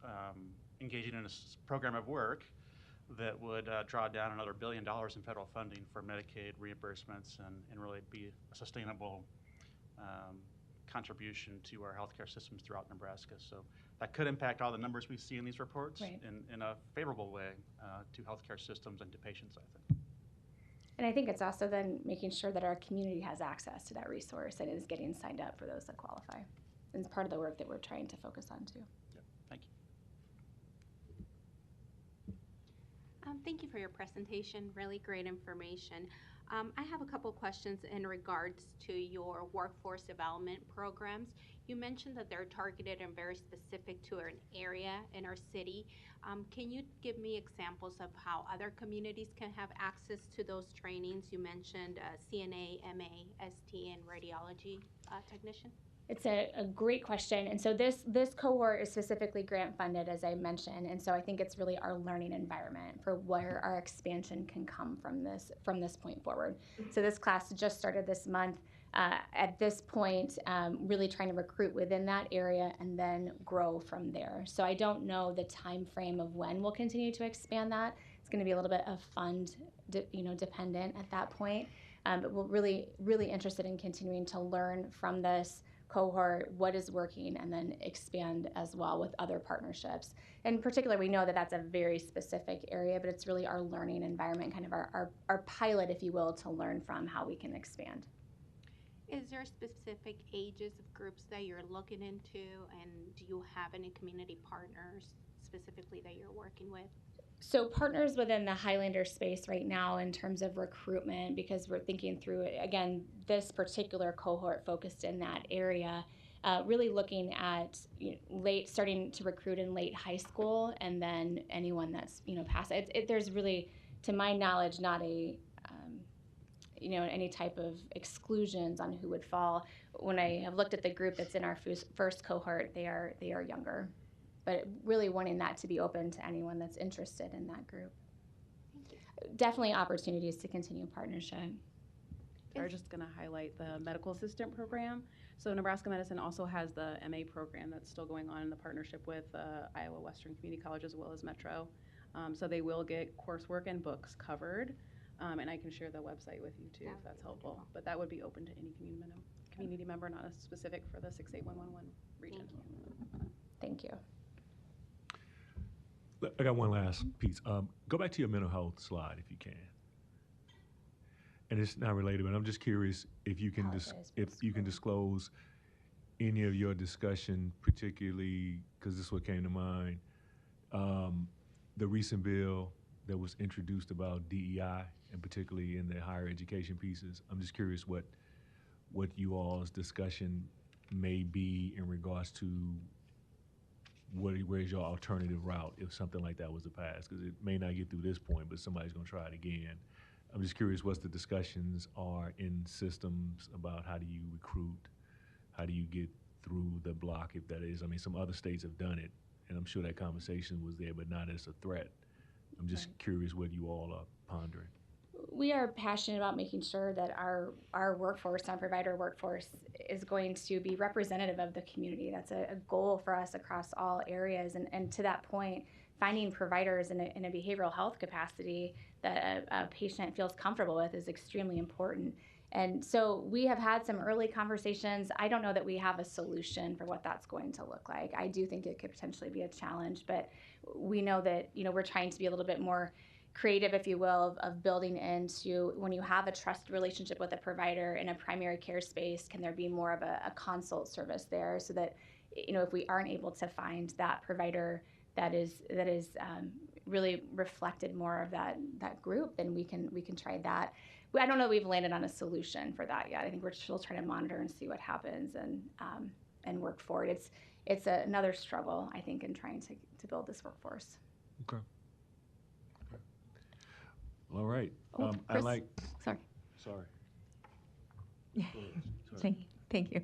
engaging in a program of work that would draw down another $1 billion in federal funding for Medicaid reimbursements and really be a sustainable contribution to our healthcare systems throughout Nebraska. So that could impact all the numbers we see in these reports in a favorable way to healthcare systems and to patients, I think. And I think it's also then making sure that our community has access to that resource and is getting signed up for those that qualify. And it's part of the work that we're trying to focus on too. Yep. Thank you. Thank you for your presentation. Really great information. I have a couple questions in regards to your workforce development programs. You mentioned that they're targeted and very specific to an area in our city. Can you give me examples of how other communities can have access to those trainings? You mentioned CNA, MA, ST, and radiology technician. It's a great question. And so this cohort is specifically grant funded, as I mentioned. And so I think it's really our learning environment for where our expansion can come from this point forward. So this class just started this month. At this point, really trying to recruit within that area and then grow from there. So I don't know the time frame of when we'll continue to expand that. It's going to be a little bit of fund, dependent at that point. But we're really interested in continuing to learn from this cohort what is working and then expand as well with other partnerships. In particular, we know that that's a very specific area, but it's really our learning environment, kind of our pilot, if you will, to learn from how we can expand. Is there specific ages of groups that you're looking into, and do you have any community partners specifically that you're working with? So partners within the Highlander space right now in terms of recruitment, because we're thinking through it, again, this particular cohort focused in that area, really looking at starting to recruit in late high school, and then anyone that's past it. There's really, to my knowledge, not a any type of exclusions on who would fall. When I have looked at the group that's in our first cohort, they are younger, but really wanting that to be open to anyone that's interested in that group. Definitely opportunities to continue partnership. We're just going to highlight the medical assistant program. So Nebraska Medicine also has the MA program that's still going on in the partnership with Iowa Western Community College as well as Metro. So they will get coursework and books covered. And I can share the website with you too, if that's helpful. But that would be open to any community member, not a specific for the 68111 region. Thank you. I got one last piece. Go back to your mental health slide if you can. And it's not related, but I'm just curious if you can disclose any of your discussion, particularly because this is what came to mind. The recent bill that was introduced about DEI, and particularly in the higher education pieces. I'm just curious what you all's discussion may be in regards to where's your alternative route if something like that was to pass, because it may not get through this point, but somebody's going to try it again. I'm just curious what the discussions are in systems about how do you recruit, how do you get through the block, if that is. I mean, some other states have done it, and I'm sure that conversation was there, but not as a threat. I'm just curious what you all are pondering. We are passionate about making sure that our workforce, our provider workforce, is going to be representative of the community. That's a goal for us across all areas. And to that point, finding providers in a behavioral health capacity that a patient feels comfortable with is extremely important. And so we have had some early conversations. I don't know that we have a solution for what that's going to look like. I do think it could potentially be a challenge, but we know that we're trying to be a little bit more creative, if you will, of building into when you have a trust relationship with a provider in a primary care space, can there be more of a consult service there, so that if we aren't able to find that provider that is really reflected more of that group, then we can try that. I don't know that we've landed on a solution for that yet. I think we're still trying to monitor and see what happens and work forward. It's another struggle, I think, in trying to build this workforce. Okay. All right. Chris, Sorry. Sorry. Thank you.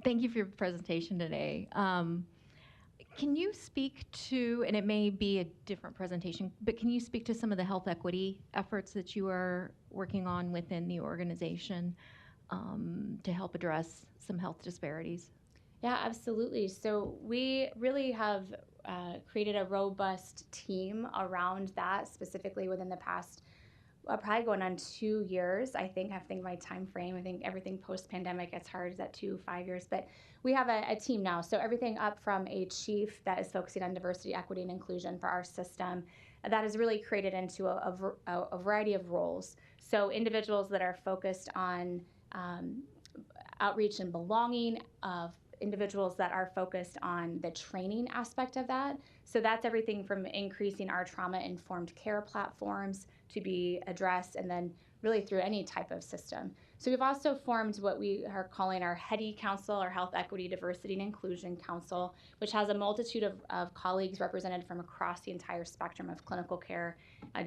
Thank you for your presentation today. Can you speak to, and it may be a different presentation, but can you speak to some of the health equity efforts that you are working on within the organization to help address some health disparities? Yeah, absolutely. So we really have created a robust team around that, specifically within the past, probably going on 2 years. I think my time frame. I think everything post-pandemic, it's hard, is that 5 years. But we have a team now. So everything up from a chief that is focusing on diversity, equity, and inclusion for our system, that is really created into a variety of roles. So individuals that are focused on outreach and belonging, of individuals that are focused on the training aspect of that. So that's everything from increasing our trauma-informed care platforms to be addressed, and then really through any type of system. So we've also formed what we are calling our HEDI Council, or Health Equity, Diversity, and Inclusion Council, which has a multitude of colleagues represented from across the entire spectrum of clinical care,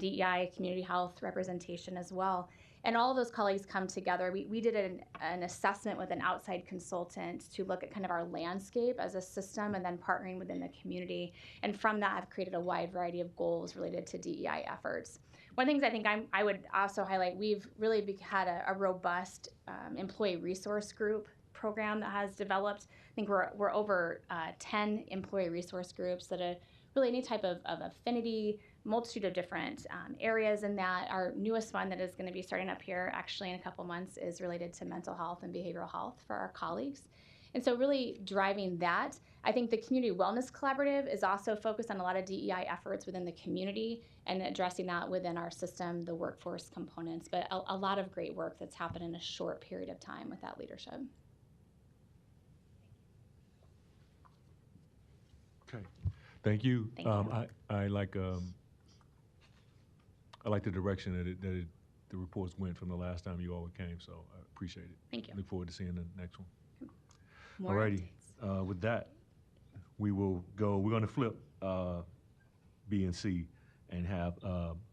DEI, community health representation as well. And all of those colleagues come together. We did an assessment with an outside consultant to look at kind of our landscape as a system and then partnering within the community. And from that, I've created a wide variety of goals related to DEI efforts. One of the things I think I would also highlight, we've really had a robust employee resource group program that has developed. I think we're over 10 employee resource groups that are really any type of affinity, multitude of different areas in that. Our newest one that is going to be starting up here actually in a couple months is related to mental health and behavioral health for our colleagues. And so really driving that. I think the Community Wellness Collaborative is also focused on a lot of DEI efforts within the community and addressing that within our system, the workforce components, but a lot of great work that's happened in a short period of time with that leadership. Okay, thank you. Thank you. I like the direction that the reports went from the last time you all came, so I appreciate it. Thank you. Look forward to seeing the next one. More Alrighty, updates. with that, we will go, we're gonna flip B and C and have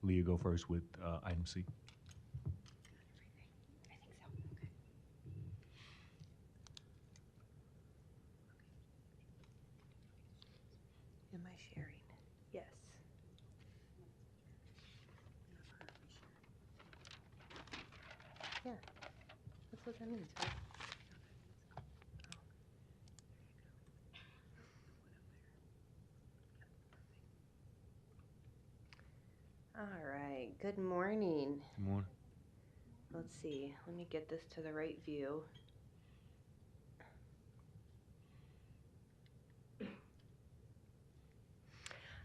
Leah go first with item C. Am I sharing? Yes. Yeah, that's what that means, right? All right, good morning. Good morning. Let's see, let me get this to the right view.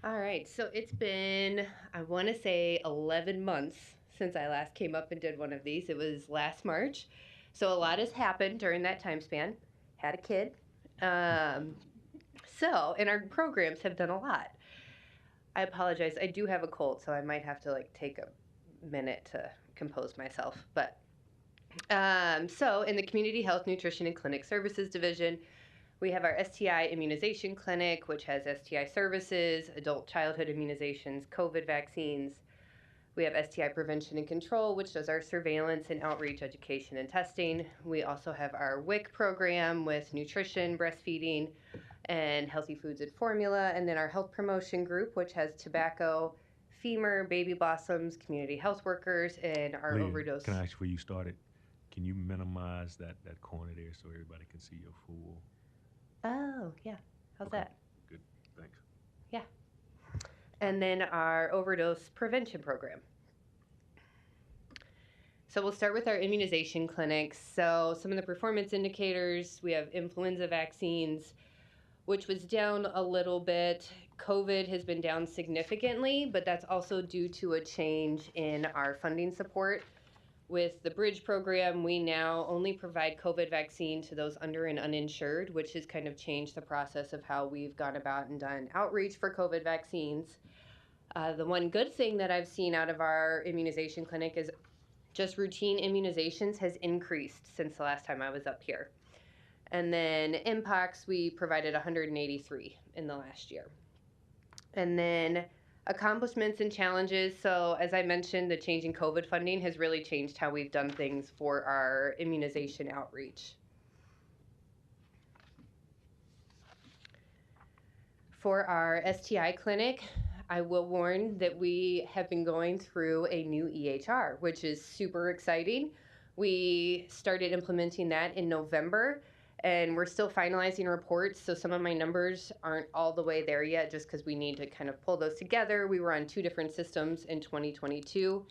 All right, so it's been, I want to say 11 months since I last came up and did one of these. It was last March. So a lot has happened during that time span. Had a kid. And our programs have done a lot. I apologize. I do have a cold, so I might have to take a minute to compose myself. But so in the Community Health, Nutrition, and Clinic Services Division, we have our STI immunization clinic, which has STI services, adult childhood immunizations, COVID vaccines. We have STI prevention and control, which does our surveillance and outreach, education, and testing. We also have our WIC program with nutrition, breastfeeding, and healthy foods and formula. And then our health promotion group, which has tobacco, femur, baby blossoms, community health workers, and our Leah, overdose. can I ask before you started, can you minimize that corner there so everybody can see your full? Oh, yeah. How's Okay. that? Good, thanks. Yeah. And then our overdose prevention program. So we'll start with our immunization clinics. So some of the performance indicators, we have influenza vaccines, which was down a little bit. COVID has been down significantly, but that's also due to a change in our funding support. With the Bridge program, we now only provide COVID vaccine to those under and uninsured, which has kind of changed the process of how we've gone about and done outreach for COVID vaccines. The one good thing that I've seen out of our immunization clinic is just routine immunizations has increased since the last time I was up here. And then MPOX, we provided 183 in the last year. And then accomplishments and challenges. So as I mentioned, the change in COVID funding has really changed how we've done things for our immunization outreach. For our STI clinic, I will warn that we have been going through a new EHR, which is super exciting. We started implementing that in November, and we're still finalizing reports, so some of my numbers aren't all the way there yet just because we need to kind of pull those together. We were on 2 different systems in 2022.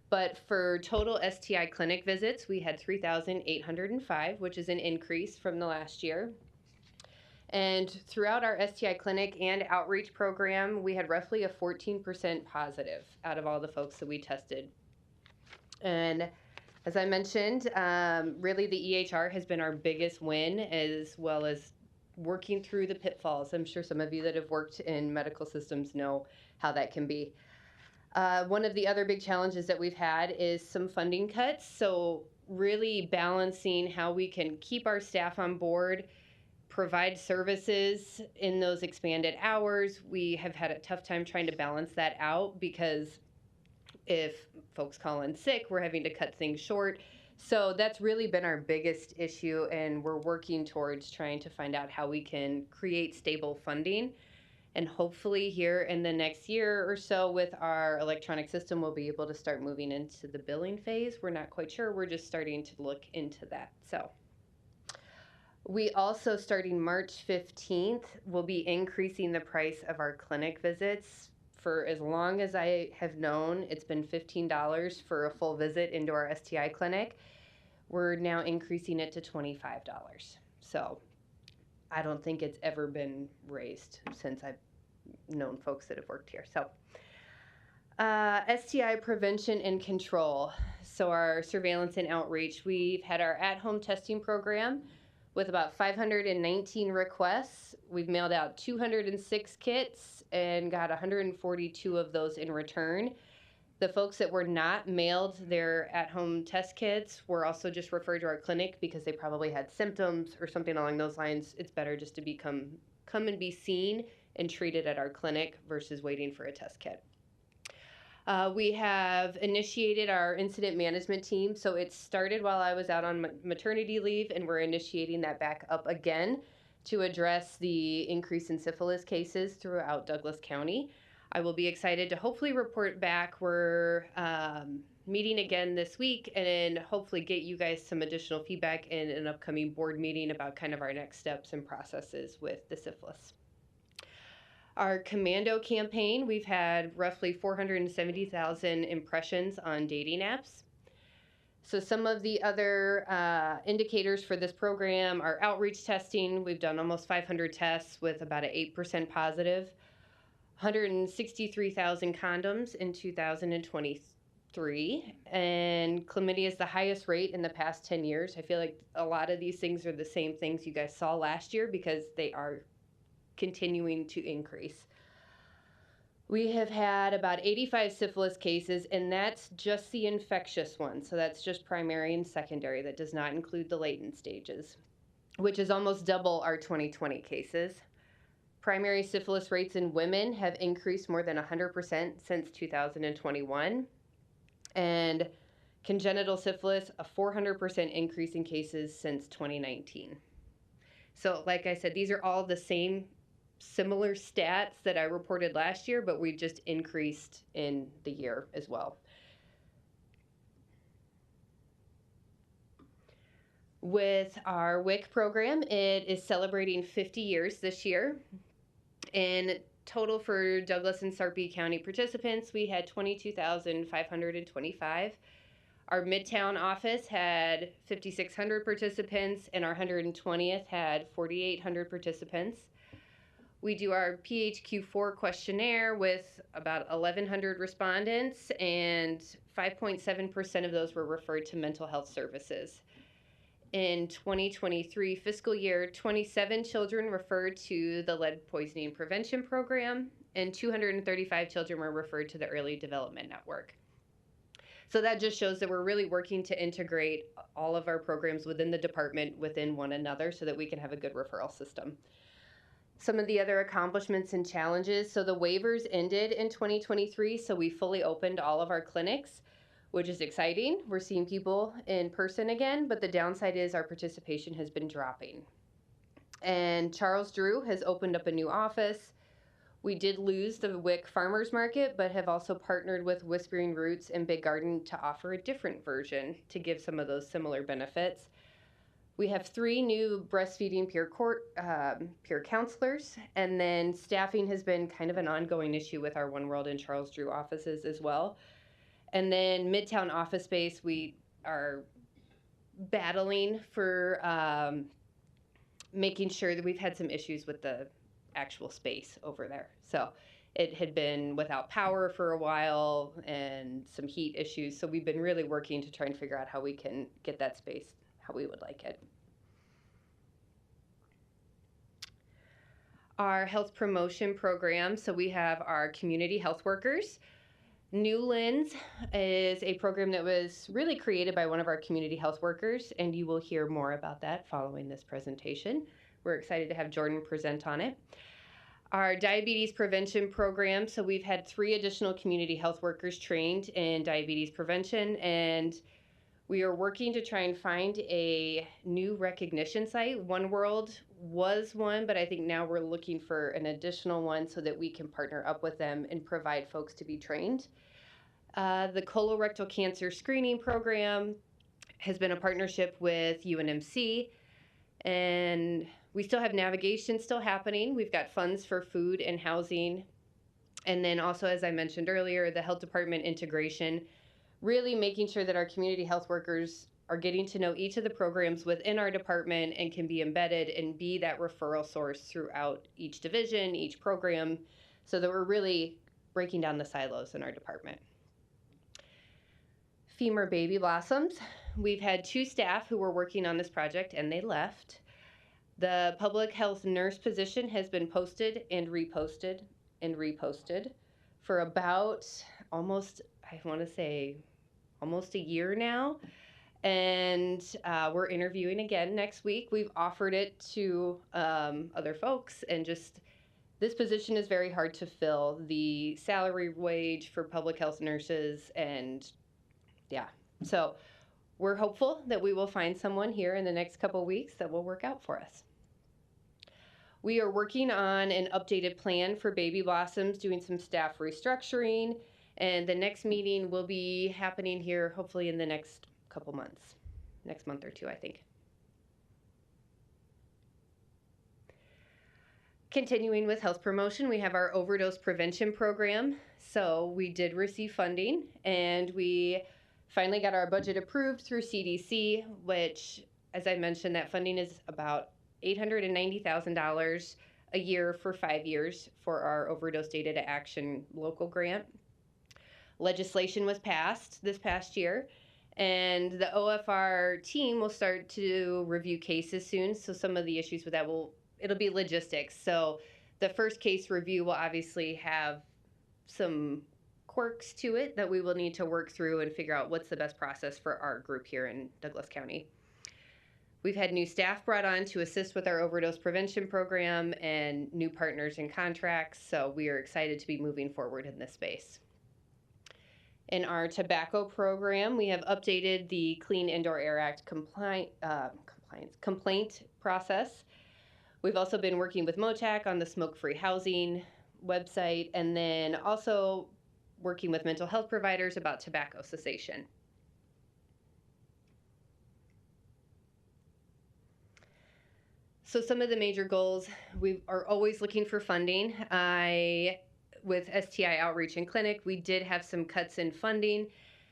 But for total STI clinic visits, we had 3,805, which is an increase from the last year. And throughout our STI clinic and outreach program, we had roughly a 14% positive out of all the folks that we tested. And as I mentioned, really the EHR has been our biggest win, as well as working through the pitfalls. I'm sure some of you that have worked in medical systems know how that can be. One of the other big challenges that we've had is some funding cuts. So really balancing how we can keep our staff on board, provide services in those expanded hours. We have had a tough time trying to balance that out because if folks call in sick, we're having to cut things short. So that's really been our biggest issue, and we're working towards trying to find out how we can create stable funding. And hopefully here in the next year or so with our electronic system, we'll be able to start moving into the billing phase. We're not quite sure. We're just starting to look into that. So we also, starting March 15th, will be increasing the price of our clinic visits. For as long as I have known, it's been $15 for a full visit into our STI clinic. We're now increasing it to $25. So I don't think it's ever been raised since I've known folks that have worked here. So STI prevention and control. So our surveillance and outreach, we've had our at-home testing program with about 519 requests. We've mailed out 206 kits and got 142 of those in return. The folks that were not mailed their at-home test kits were also just referred to our clinic because they probably had symptoms or something along those lines. It's better just to come and be seen and treated at our clinic versus waiting for a test kit. We have initiated our incident management team. So it started while I was out on maternity leave, and we're initiating that back up again to address the increase in syphilis cases throughout Douglas County. I will be excited to hopefully report back. We're meeting again this week and hopefully get you guys some additional feedback in an upcoming board meeting about kind of our next steps and processes with the syphilis. Our commando campaign, we've had roughly 470,000 impressions on dating apps. So some of the other indicators for this program are outreach testing. We've done almost 500 tests with about an 8% positive. 163,000 condoms in 2023, and chlamydia is the highest rate in the past 10 years. I feel like a lot of these things are the same things you guys saw last year because they are continuing to increase. We have had about 85 syphilis cases, and that's just the infectious one. So that's just primary and secondary. That does not include the latent stages, which is almost double our 2020 cases. Primary syphilis rates in women have increased more than 100% since 2021. And congenital syphilis, a 400% increase in cases since 2019. So like I said, these are all the same similar stats that I reported last year, but we just increased in the year as well. With our WIC program, it is celebrating 50 years this year. In total for Douglas and Sarpy County participants, we had 22,525. Our Midtown office had 5,600 participants, and our 120th had 4,800 participants. We do our PHQ-4 questionnaire with about 1,100 respondents, and 5.7% of those were referred to mental health services. In 2023 fiscal year, 27 children referred to the lead poisoning prevention program, and 235 children were referred to the early development network. So that just shows that we're really working to integrate all of our programs within the department within one another so that we can have a good referral system. Some of the other accomplishments and challenges. So the waivers ended in 2023, so we fully opened all of our clinics, which is exciting. We're seeing people in person again, but the downside is our participation has been dropping. And Charles Drew has opened up a new office. We did lose the WIC Farmers Market, but have also partnered with Whispering Roots and Big Garden to offer a different version to give some of those similar benefits. We have 3 new breastfeeding peer counselors, and then staffing has been kind of an ongoing issue with our One World and Charles Drew offices as well. And then Midtown office space, we are battling for making sure that we've had some issues with the actual space over there. So it had been without power for a while and some heat issues. So we've been really working to try and figure out how we can get that space how we would like it. Our health promotion program. So we have our community health workers. New Lens is a program that was really created by one of our community health workers, and you will hear more about that following this presentation. We're excited to have Jordan present on it. Our diabetes prevention program, so we've had 3 additional community health workers trained in diabetes prevention, and we are working to try and find a new recognition site. One World was one, but I think now we're looking for an additional one so that we can partner up with them and provide folks to be trained. The colorectal cancer screening program has been a partnership with UNMC, and we still have navigation still happening. We've got funds for food and housing. And then also, as I mentioned earlier, the health department integration, really making sure that our community health workers are getting to know each of the programs within our department and can be embedded and be that referral source throughout each division, each program, so that we're really breaking down the silos in our department. Femur Baby Blossoms. We've had 2 staff who were working on this project and they left. The public health nurse position has been posted and reposted for about almost, I want to say, almost a year now. And we're interviewing again next week. We've offered it to other folks, and just this position is very hard to fill. The salary wage for public health nurses, and yeah. So we're hopeful that we will find someone here in the next couple weeks that will work out for us. We are working on an updated plan for Baby Blossoms, doing some staff restructuring, and the next meeting will be happening here hopefully in the next couple months, next month or 2, I think. Continuing with health promotion, we have our overdose prevention program. So we did receive funding, and we finally got our budget approved through CDC, which, as I mentioned, that funding is about $890,000 a year for 5 years for our overdose data to action local grant. Legislation was passed this past year, and the OFR team will start to review cases soon. So some of the issues with that it'll be logistics. So the first case review will obviously have some quirks to it that we will need to work through and figure out what's the best process for our group here in Douglas County. We've had new staff brought on to assist with our overdose prevention program and new partners and contracts, so we are excited to be moving forward in this space. In our tobacco program, we have updated the Clean Indoor Air Act complaint process. We've also been working with MOTAC on the smoke-free housing website, and then also working with mental health providers about tobacco cessation. So some of the major goals, we are always looking for funding. With STI Outreach and Clinic, we did have some cuts in funding.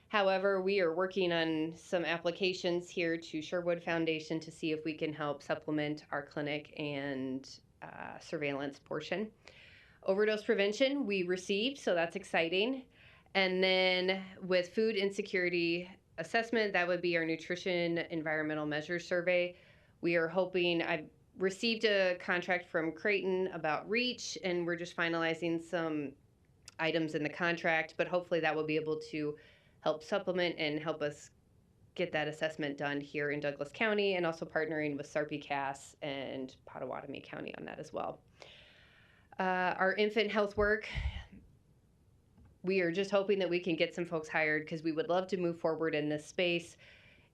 However, we are working on some applications here to Sherwood Foundation to see if we can help supplement our clinic and surveillance portion. Overdose prevention, we received, so that's exciting. And then with food insecurity assessment, that would be our nutrition environmental measures survey. We are hoping, I've received a contract from Creighton about REACH, and we're just finalizing some items in the contract, but hopefully that will be able to help supplement and help us get that assessment done here in Douglas County, and also partnering with Sarpy-Cass and Pottawatomie County on that as well. Our infant health work, we are just hoping that we can get some folks hired because we would love to move forward in this space.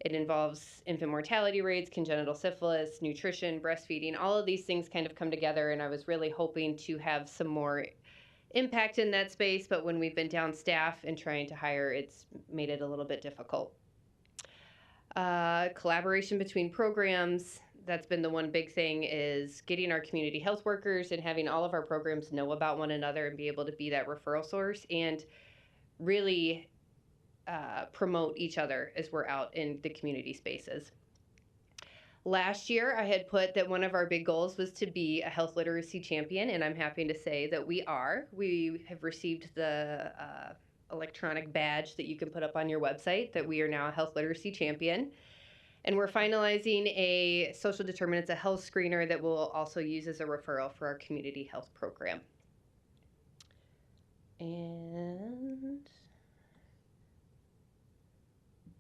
It involves infant mortality rates, congenital syphilis, nutrition, breastfeeding, all of these things kind of come together, and I was really hoping to have some more impact in that space, but when we've been down staff and trying to hire, it's made it a little bit difficult. Collaboration between programs, that's been the one big thing, is getting our community health workers and having all of our programs know about one another and be able to be that referral source and really promote each other as we're out in the community spaces. Last year, I had put that one of our big goals was to be a health literacy champion, and I'm happy to say that we are. We have received the electronic badge that you can put up on your website that we are now a health literacy champion. And we're finalizing a social determinants of health screener that we'll also use as a referral for our community health program. And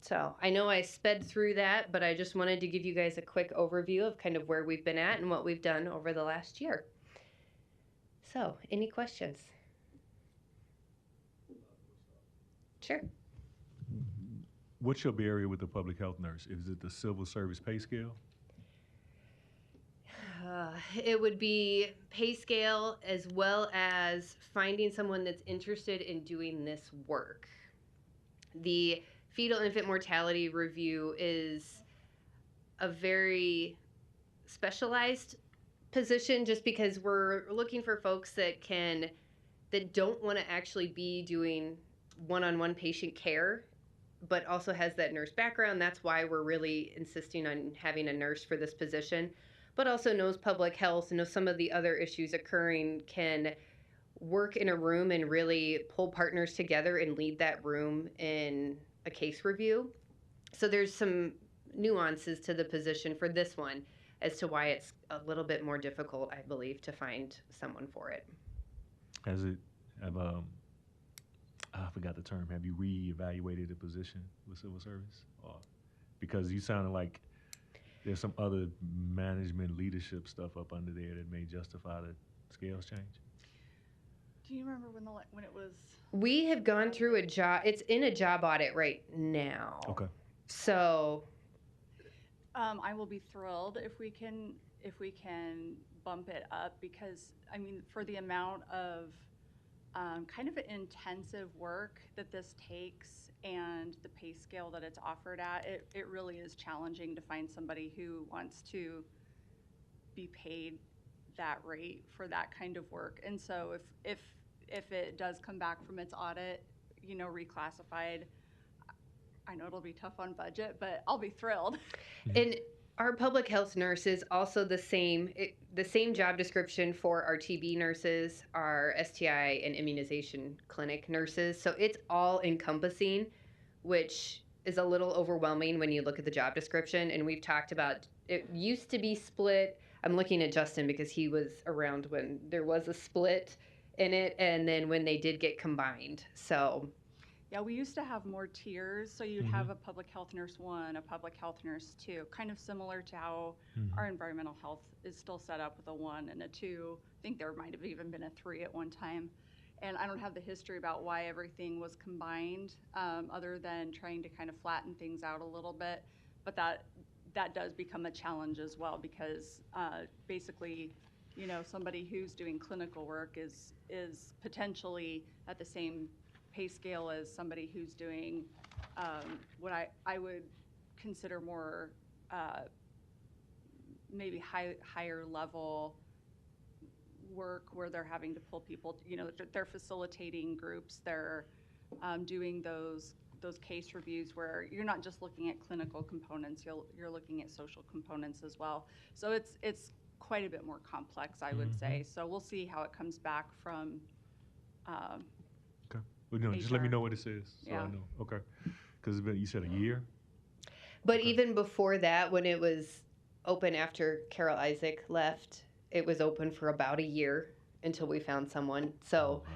so I know I sped through that, but I just wanted to give you guys a quick overview of kind of where we've been at and what we've done over the last year. So, any questions? Sure. What's your barrier with the public health nurse? Is it the civil service pay scale? It would be pay scale as well as finding someone that's interested in doing this work. The fetal infant mortality review is a very specialized position just because we're looking for folks that don't want to actually be doing one-on-one patient care, but also has that nurse background. That's why we're really insisting on having a nurse for this position, but also knows public health, knows some of the other issues occurring, can work in a room and really pull partners together and lead that room in a case review. So there's some nuances to the position for this one as to why it's a little bit more difficult, I believe, to find someone for it. Has it, I forgot the term, have you reevaluated the position with civil service? Or, because you sounded like there's some other management leadership stuff up under there that may justify the scales change? Do you remember when it was? We have gone through it's in a job audit right now. Okay. So I will be thrilled if we can bump it up, because I mean, for the amount of kind of intensive work that this takes and the pay scale that it's offered at, it really is challenging to find somebody who wants to be paid that rate for that kind of work. And so if it does come back from its audit, reclassified, I know it'll be tough on budget, but I'll be thrilled. And our public health nurses also the same job description for our TB nurses, our STI and immunization clinic nurses. So it's all encompassing, which is a little overwhelming when you look at the job description. And we've talked about it used to be split. I'm looking at Justin because he was around when there was a split in it, and then when they did get combined. So yeah, we used to have more tiers. So you'd have a public health nurse 1, a public health nurse 2, kind of similar to how our environmental health is still set up with a 1 and a 2. I think there might have even been a 3 at one time. And I don't have the history about why everything was combined, other than trying to kind of flatten things out a little bit. But that does become a challenge as well, because basically, somebody who's doing clinical work is potentially at the same pay scale as somebody who's doing what I would consider more maybe higher level work, where they're having to pull people, they're facilitating groups, they're doing those case reviews where you're not just looking at clinical components, you're looking at social components as well. So it's quite a bit more complex, I would say. So we'll see how it comes back from Okay. Well, just let me HR. know what it says, so Yeah. I know. Okay. Because you said a year? but even before that, when it was open after Carol Isaac left, it was open for about a year until we found someone. So Oh,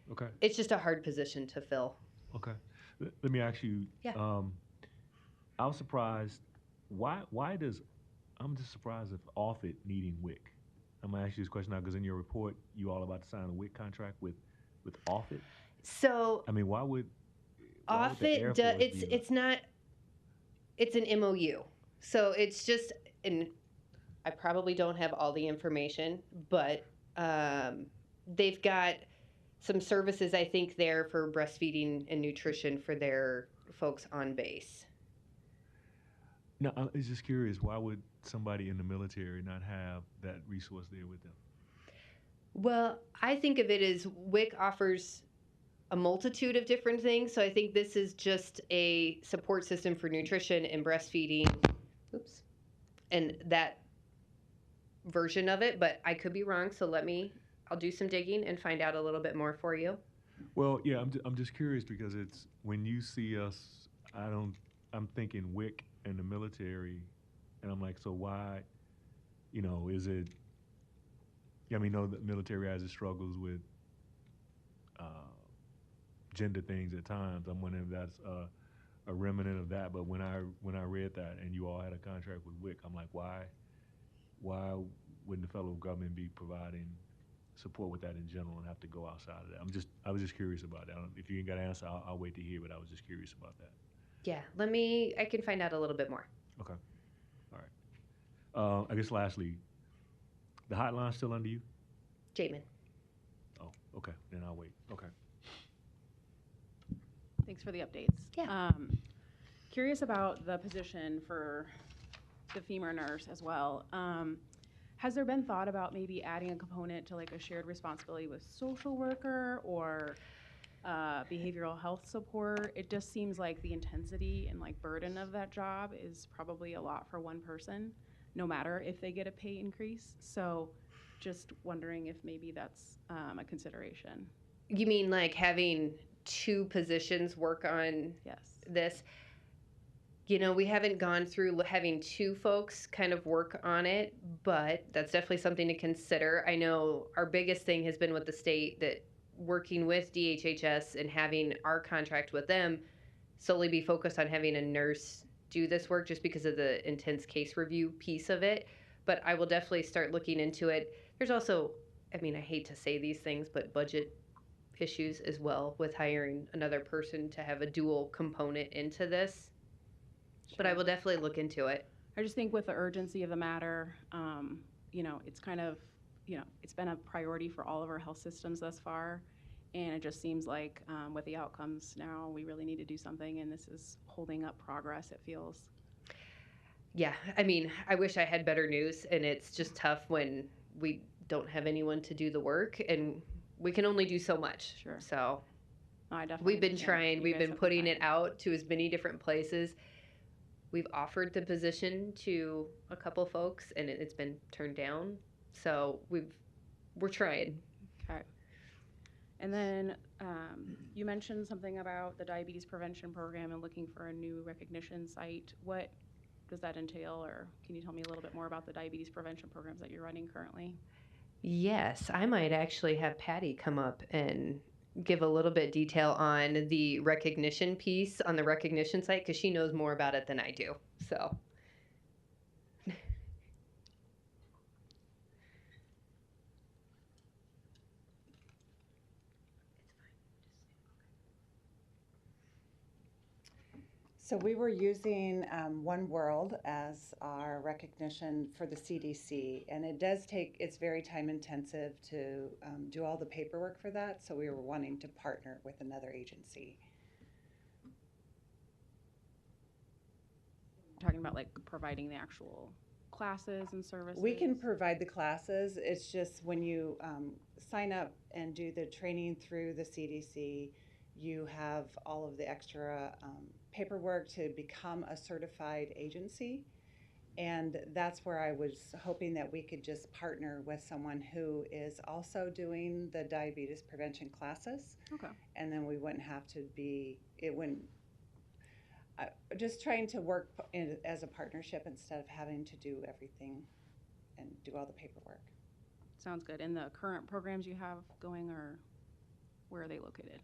wow. Okay. it's just a hard position to fill. Okay. Let me ask you. Yeah. I was surprised. I'm just surprised if Offutt needing WIC. I'm gonna ask you this question now because in your report you all about to sign a WIC contract with Offutt. So I mean, why would the Air Offutt, Force be it's not. It's an MOU. So it's just I probably don't have all the information, but they've got some services, I think, there for breastfeeding and nutrition for their folks on base. No, I was just curious. Why would somebody in the military not have that resource there with them? Well, I think of it as WIC offers a multitude of different things. So I think this is just a support system for nutrition and breastfeeding. Oops. And that version of it, but I could be wrong. So I'll do some digging and find out a little bit more for you. Well, yeah, I'm just curious because it's when you see us, I'm thinking WIC and the military, and I'm like, so why, is it? I mean, the military has its struggles with gender things at times. I'm wondering if that's a remnant of that. But when I read that and you all had a contract with WIC, I'm like, why wouldn't the federal government be providing support with that in general and have to go outside of that. I was just curious about that. If you ain't got an answer, I'll wait to hear, but I was just curious about that. Yeah, I can find out a little bit more. Okay. All right. I guess lastly, the hotline's still under you? Jamin. Oh, okay. Then I'll wait. Okay. Thanks for the updates. Yeah. Curious about the position for the femur nurse as well. Has there been thought about maybe adding a component to like a shared responsibility with social worker or behavioral health support? It just seems like the intensity and like burden of that job is probably a lot for one person, no matter if they get a pay increase. So just wondering if maybe that's a consideration. You mean like having two positions work on Yes. this? You know, we haven't gone through having two folks kind of work on it, but that's definitely something to consider. I know our biggest thing has been with the state that working with DHHS and having our contract with them solely be focused on having a nurse do this work just because of the intense case review piece of it. But I will definitely start looking into it. There's also, I mean, I hate to say these things, but budget issues as well with hiring another person to have a dual component into this. But I will definitely look into it. I just think with the urgency of the matter, you know, it's kind of, you know, it's been a priority for all of our health systems thus far. And it just seems like with the outcomes now, we really need to do something. And this is holding up progress, it feels. Yeah, I mean, I wish I had better news. And it's just tough when we don't have anyone to do the work. And we can only do so much. Sure. So No, I definitely we've been understand. trying. You We've guys been have putting trying. it out to as many different places. We've offered the position to a couple folks, and it's been turned down. So we're trying. Okay. And then you mentioned something about the diabetes prevention program and looking for a new recognition site. What does that entail, or can you tell me a little bit more about the diabetes prevention programs that you're running currently? Yes, I might actually have Patty come up and give a little bit detail on the recognition piece on the recognition site because she knows more about it than I do. So. So we were using One World as our recognition for the CDC, and it's very time intensive to do all the paperwork for that, so we were wanting to partner with another agency. Talking about like providing the actual classes and services? We can provide the classes, it's just when you sign up and do the training through the CDC, you have all of the extra paperwork to become a certified agency. And that's where I was hoping that we could just partner with someone who is also doing the diabetes prevention classes. Okay. And then we wouldn't have to just trying to work as a partnership instead of having to do everything and do all the paperwork. Sounds good. And the current programs you have going, or where are they located?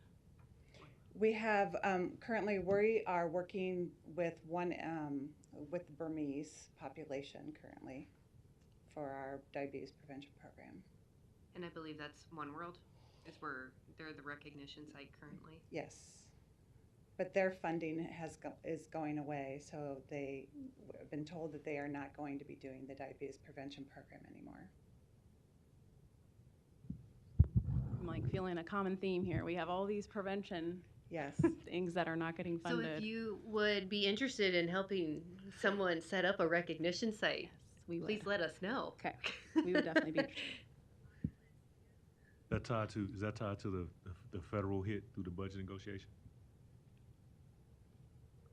We have currently we are working with with the Burmese population currently for our diabetes prevention program. And I believe that's One World is where they're the recognition site currently. Yes, but their funding is going away, so they have been told that they are not going to be doing the diabetes prevention program anymore. I'm like feeling a common theme here. We have all these prevention Yes. things that are not getting funded. So if you would be interested in helping someone set up a recognition site, Yes, we would. please let us know. Okay. We would definitely be interested. Is that tied to the federal hit through the budget negotiation?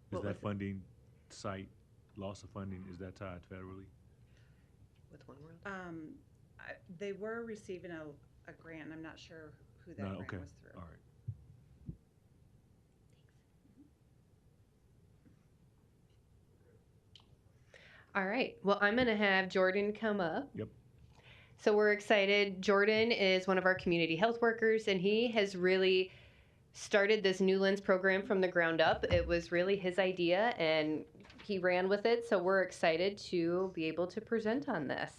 What Is was that it? funding site, loss of funding, is that tied federally? With One World? They were receiving a grant. I'm not sure who that No, grant okay, was through. all right. All right. Well, I'm going to have Jordan come up. Yep. So we're excited. Jordan is one of our community health workers, and he has really started this New Lens program from the ground up. It was really his idea, and he ran with it. So we're excited to be able to present on this.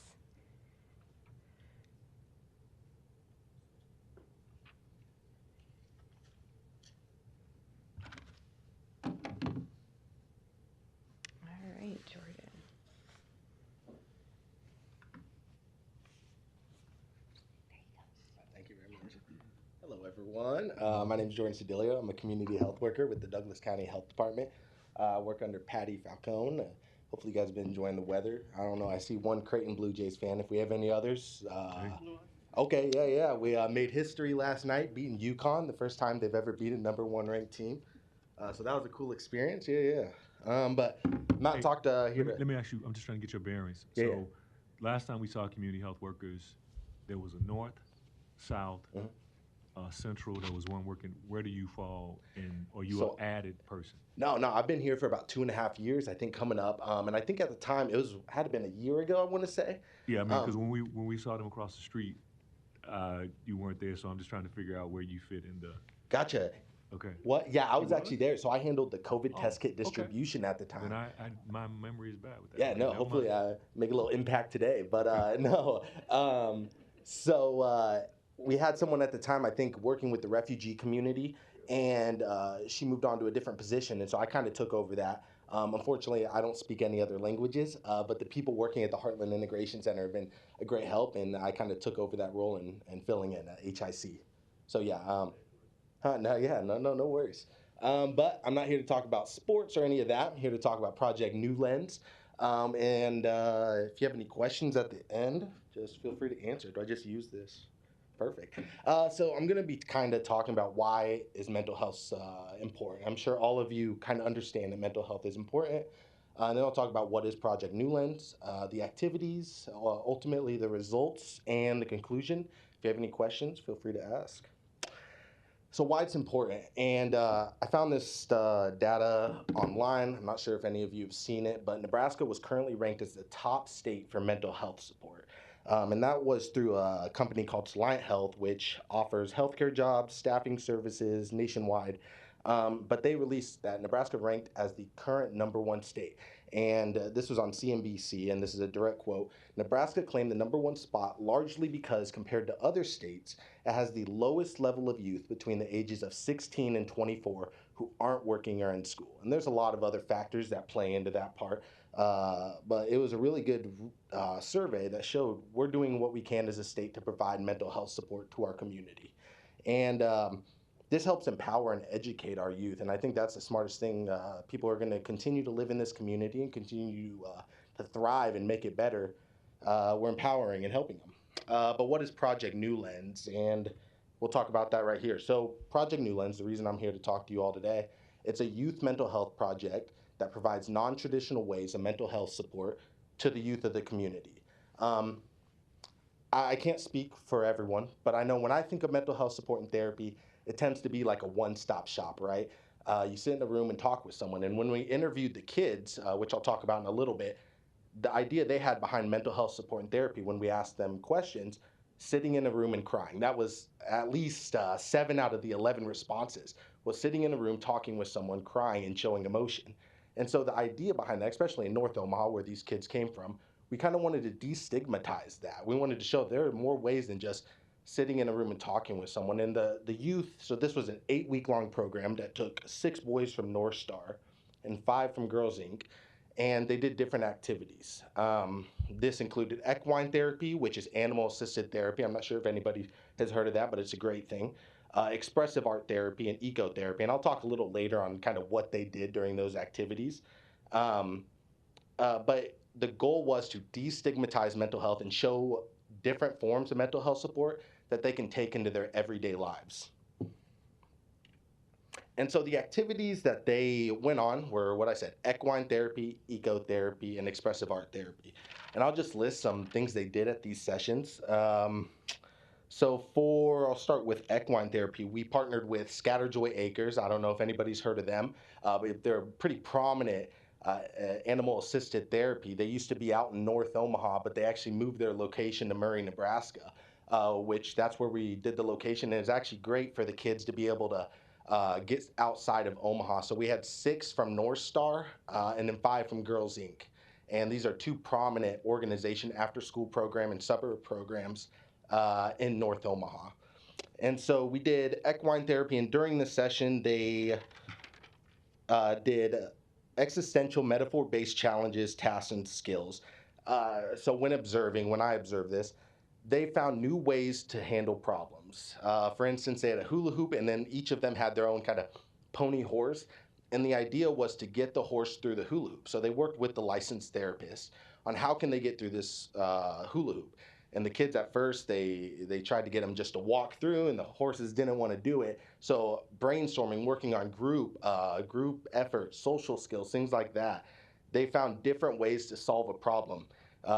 everyone. My name is Jordan Sedilio. I'm a community health worker with the Douglas County Health Department. I work under Patty Falcone. Hopefully you guys have been enjoying the weather. I don't know, I see one Creighton Blue Jays fan. If we have any others. Okay, yeah. We made history last night, beating UConn, the first time they've ever beat a #1 ranked team. So that was a cool experience, yeah. But not talked here. Let me ask you, I'm just trying to get your bearings. Yeah. So last time we saw community health workers, there was a north, south, central, there was one working. Where do you fall in, or you an added person? No, I've been here for about 2.5 years, I think, coming up. And I think at the time, had been a year ago, I want to say. Yeah, I mean, because when we saw them across the street, you weren't there, so I'm just trying to figure out where you fit in the. Gotcha. Okay. What? Yeah, I was actually there, so I handled the COVID test kit distribution at the time. Then my memory is bad with that. Yeah, no. Hopefully, I make a little impact today, but no. So we had someone at the time, I think, working with the refugee community, and she moved on to a different position, and so I kind of took over that. Unfortunately, I don't speak any other languages, but the people working at the Heartland Integration Center have been a great help, and I kind of took over that role and filling in at HIC. So yeah, no worries. But I'm not here to talk about sports or any of that. I'm here to talk about Project New Lens. And if you have any questions at the end, just feel free to answer. Do I just use this? Perfect. So I'm going to be kind of talking about why is mental health important. I'm sure all of you kind of understand that mental health is important. And then I'll talk about what is Project New Lens, the activities, ultimately the results, and the conclusion. If you have any questions, feel free to ask. So why it's important, and I found this data online. I'm not sure if any of you have seen it, but Nebraska was currently ranked as the top state for mental health support. And that was through a company called Reliant Health, which offers healthcare jobs, staffing services nationwide. But they released that Nebraska ranked as the current #1 state. And this was on CNBC, and this is a direct quote. Nebraska claimed the #1 spot largely because, compared to other states, it has the lowest level of youth between the ages of 16 and 24 who aren't working or in school. And there's a lot of other factors that play into that part. But it was a really good survey that showed we're doing what we can as a state to provide mental health support to our community. And this helps empower and educate our youth, and I think that's the smartest thing. People are going to continue to live in this community and continue to thrive and make it better. We're empowering and helping them. But what is Project New Lens? And we'll talk about that right here. So Project New Lens, the reason I'm here to talk to you all today, it's a youth mental health project that provides non-traditional ways of mental health support to the youth of the community. I can't speak for everyone, but I know when I think of mental health support and therapy, it tends to be like a one-stop shop, right? You sit in a room and talk with someone. And when we interviewed the kids, which I'll talk about in a little bit, the idea they had behind mental health support and therapy when we asked them questions, sitting in a room and crying. That was at least 7 out of the 11 responses, was sitting in a room talking with someone, crying and showing emotion. And so the idea behind that, especially in North Omaha, where these kids came from, we kind of wanted to destigmatize that. We wanted to show there are more ways than just sitting in a room and talking with someone. And the youth, so this was an 8-week-long program that took 6 boys from North Star and 5 from Girls Inc., and they did different activities. This included equine therapy, which is animal-assisted therapy. I'm not sure if anybody has heard of that, but it's a great thing. Expressive art therapy and ecotherapy, and I'll talk a little later on kind of what they did during those activities. But the goal was to destigmatize mental health and show different forms of mental health support that they can take into their everyday lives. And so the activities that they went on were what I said: equine therapy, ecotherapy, and expressive art therapy. And I'll just list some things they did at these sessions. I'll start with equine therapy. We partnered with Scatterjoy Acres. I don't know if anybody's heard of them, but they're pretty prominent animal-assisted therapy. They used to be out in North Omaha, but they actually moved their location to Murray, Nebraska, which that's where we did the location. And it's actually great for the kids to be able to get outside of Omaha. So we had 6 from North Star and then 5 from Girls Inc. And these are 2 prominent organization after-school program and suburb programs in North Omaha. And so we did equine therapy, and during the session, they did existential metaphor-based challenges, tasks, and skills. So when I observed this, they found new ways to handle problems. For instance, they had a hula hoop, and then each of them had their own kind of pony horse. And the idea was to get the horse through the hula hoop. So they worked with the licensed therapist on how can they get through this hula hoop. And the kids at first, they tried to get them just to walk through, and the horses didn't want to do it. So brainstorming, working on group effort, social skills, things like that. They found different ways to solve a problem.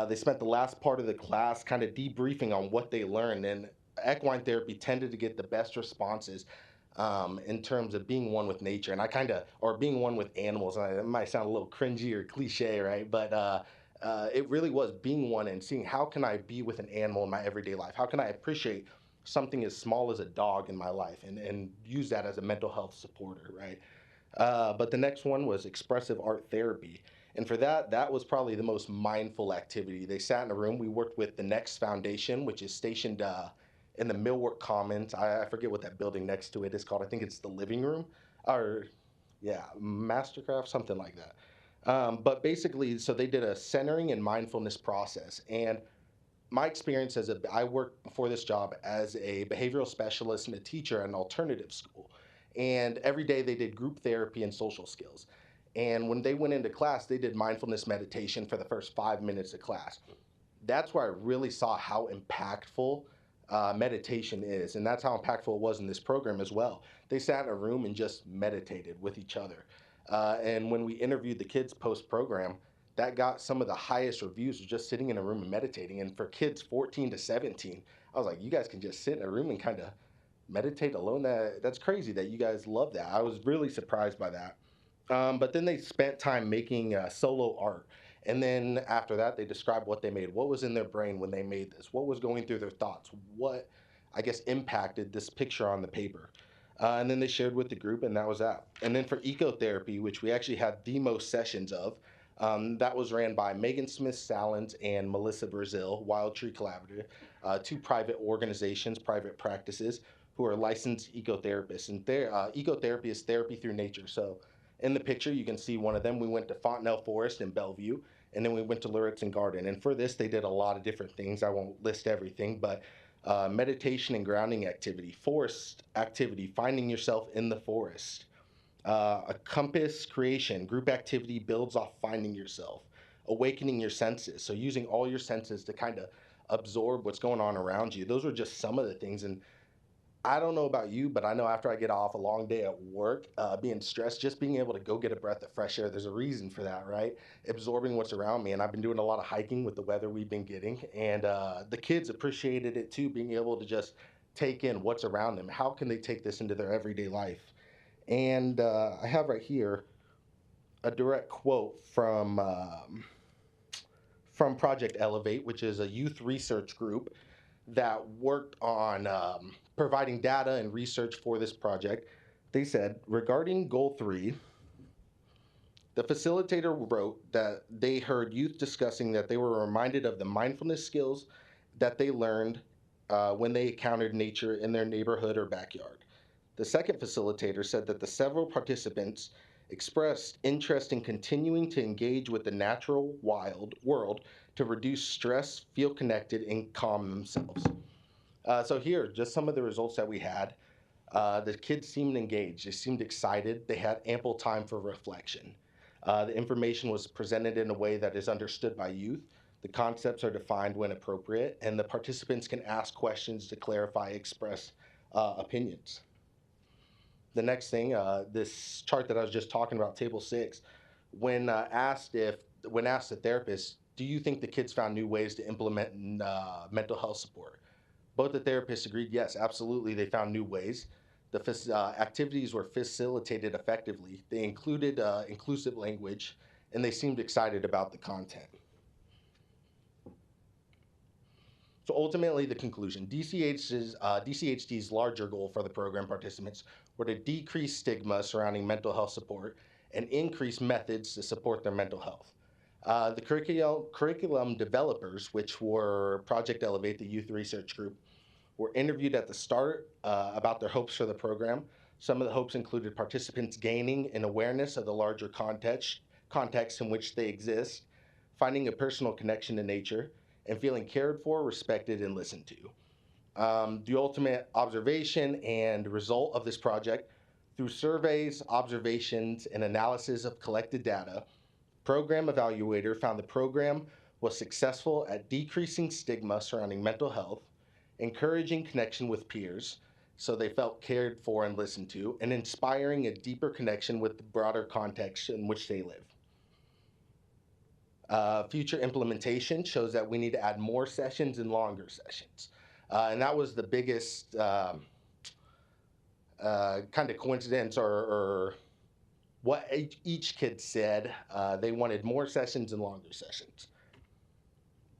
They spent the last part of the class kind of debriefing on what they learned, and equine therapy tended to get the best responses in terms of being one with nature, and or being one with animals. And it might sound a little cringy or cliche, right? But it really was being one and seeing how can I be with an animal in my everyday life? How can I appreciate something as small as a dog in my life and use that as a mental health supporter, right? But the next one was expressive art therapy. And for that, that was probably the most mindful activity. They sat in a room. We worked with the Next Foundation, which is stationed in the Millwork Commons. I forget what that building next to it is called. I think it's the living room, or yeah, Mastercraft, something like that. But basically, so they did a centering and mindfulness process. And my experience I worked before this job as a behavioral specialist and a teacher at an alternative school. And every day they did group therapy and social skills. And when they went into class, they did mindfulness meditation for the first 5 minutes of class. That's where I really saw how impactful meditation is. And that's how impactful it was in this program as well. They sat in a room and just meditated with each other. And when we interviewed the kids post-program, that got some of the highest reviews, just sitting in a room and meditating. And for kids 14 to 17, I was like, you guys can just sit in a room and kind of meditate alone. That's crazy that you guys love that. I was really surprised by that. But then they spent time making solo art. And then after that, they described what they made. What was in their brain when they made this? What was going through their thoughts? What, I guess, impacted this picture on the paper? And then they shared with the group, and that was that. And then for ecotherapy, which we actually had the most sessions of, that was ran by Megan Smith-Salins and Melissa Brazil, Wild Tree Collaborative, two private organizations, private practices, who are licensed ecotherapists. And ecotherapy is therapy through nature. So in the picture, you can see one of them. We went to Fontenelle Forest in Bellevue, and then we went to Luritz Garden. And for this, they did a lot of different things. I won't list everything, but meditation and grounding activity, forest activity, finding yourself in the forest, a compass creation, group activity builds off finding yourself, awakening your senses. So using all your senses to kind of absorb what's going on around you. Those are just some of the things. And I don't know about you, but I know after I get off a long day at work, being stressed, just being able to go get a breath of fresh air, there's a reason for that, right? Absorbing what's around me. And I've been doing a lot of hiking with the weather we've been getting. And the kids appreciated it too, being able to just take in what's around them. How can they take this into their everyday life? And I have right here a direct quote from Project Elevate, which is a youth research group that worked on providing data and research for this project. They said, regarding goal 3, the facilitator wrote that they heard youth discussing that they were reminded of the mindfulness skills that they learned when they encountered nature in their neighborhood or backyard. The second facilitator said that the several participants expressed interest in continuing to engage with the natural wild world to reduce stress, feel connected, and calm themselves. So here, just some of the results that we had. The kids seemed engaged. They seemed excited. They had ample time for reflection. The information was presented in a way that is understood by youth. The concepts are defined when appropriate, and the participants can ask questions to clarify, express opinions. The next thing, this chart that I was just talking about, table 6, when asked the therapist, do you think the kids found new ways to implement mental health support? Both the therapists agreed, yes, absolutely, they found new ways. The activities were facilitated effectively. They included inclusive language, and they seemed excited about the content. So ultimately, the conclusion, DCHD's larger goal for the program participants were to decrease stigma surrounding mental health support and increase methods to support their mental health. The curriculum developers, which were Project Elevate, the youth research group, were interviewed at the start about their hopes for the program. Some of the hopes included participants gaining an awareness of the larger context in which they exist, finding a personal connection to nature, and feeling cared for, respected, and listened to. The ultimate observation and result of this project, through surveys, observations, and analysis of collected data, program evaluator found the program was successful at decreasing stigma surrounding mental health, encouraging connection with peers so they felt cared for and listened to, and inspiring a deeper connection with the broader context in which they live. Future implementation shows that we need to add more sessions and longer sessions. And that was the biggest kind of coincidence or what each kid said. They wanted more sessions and longer sessions.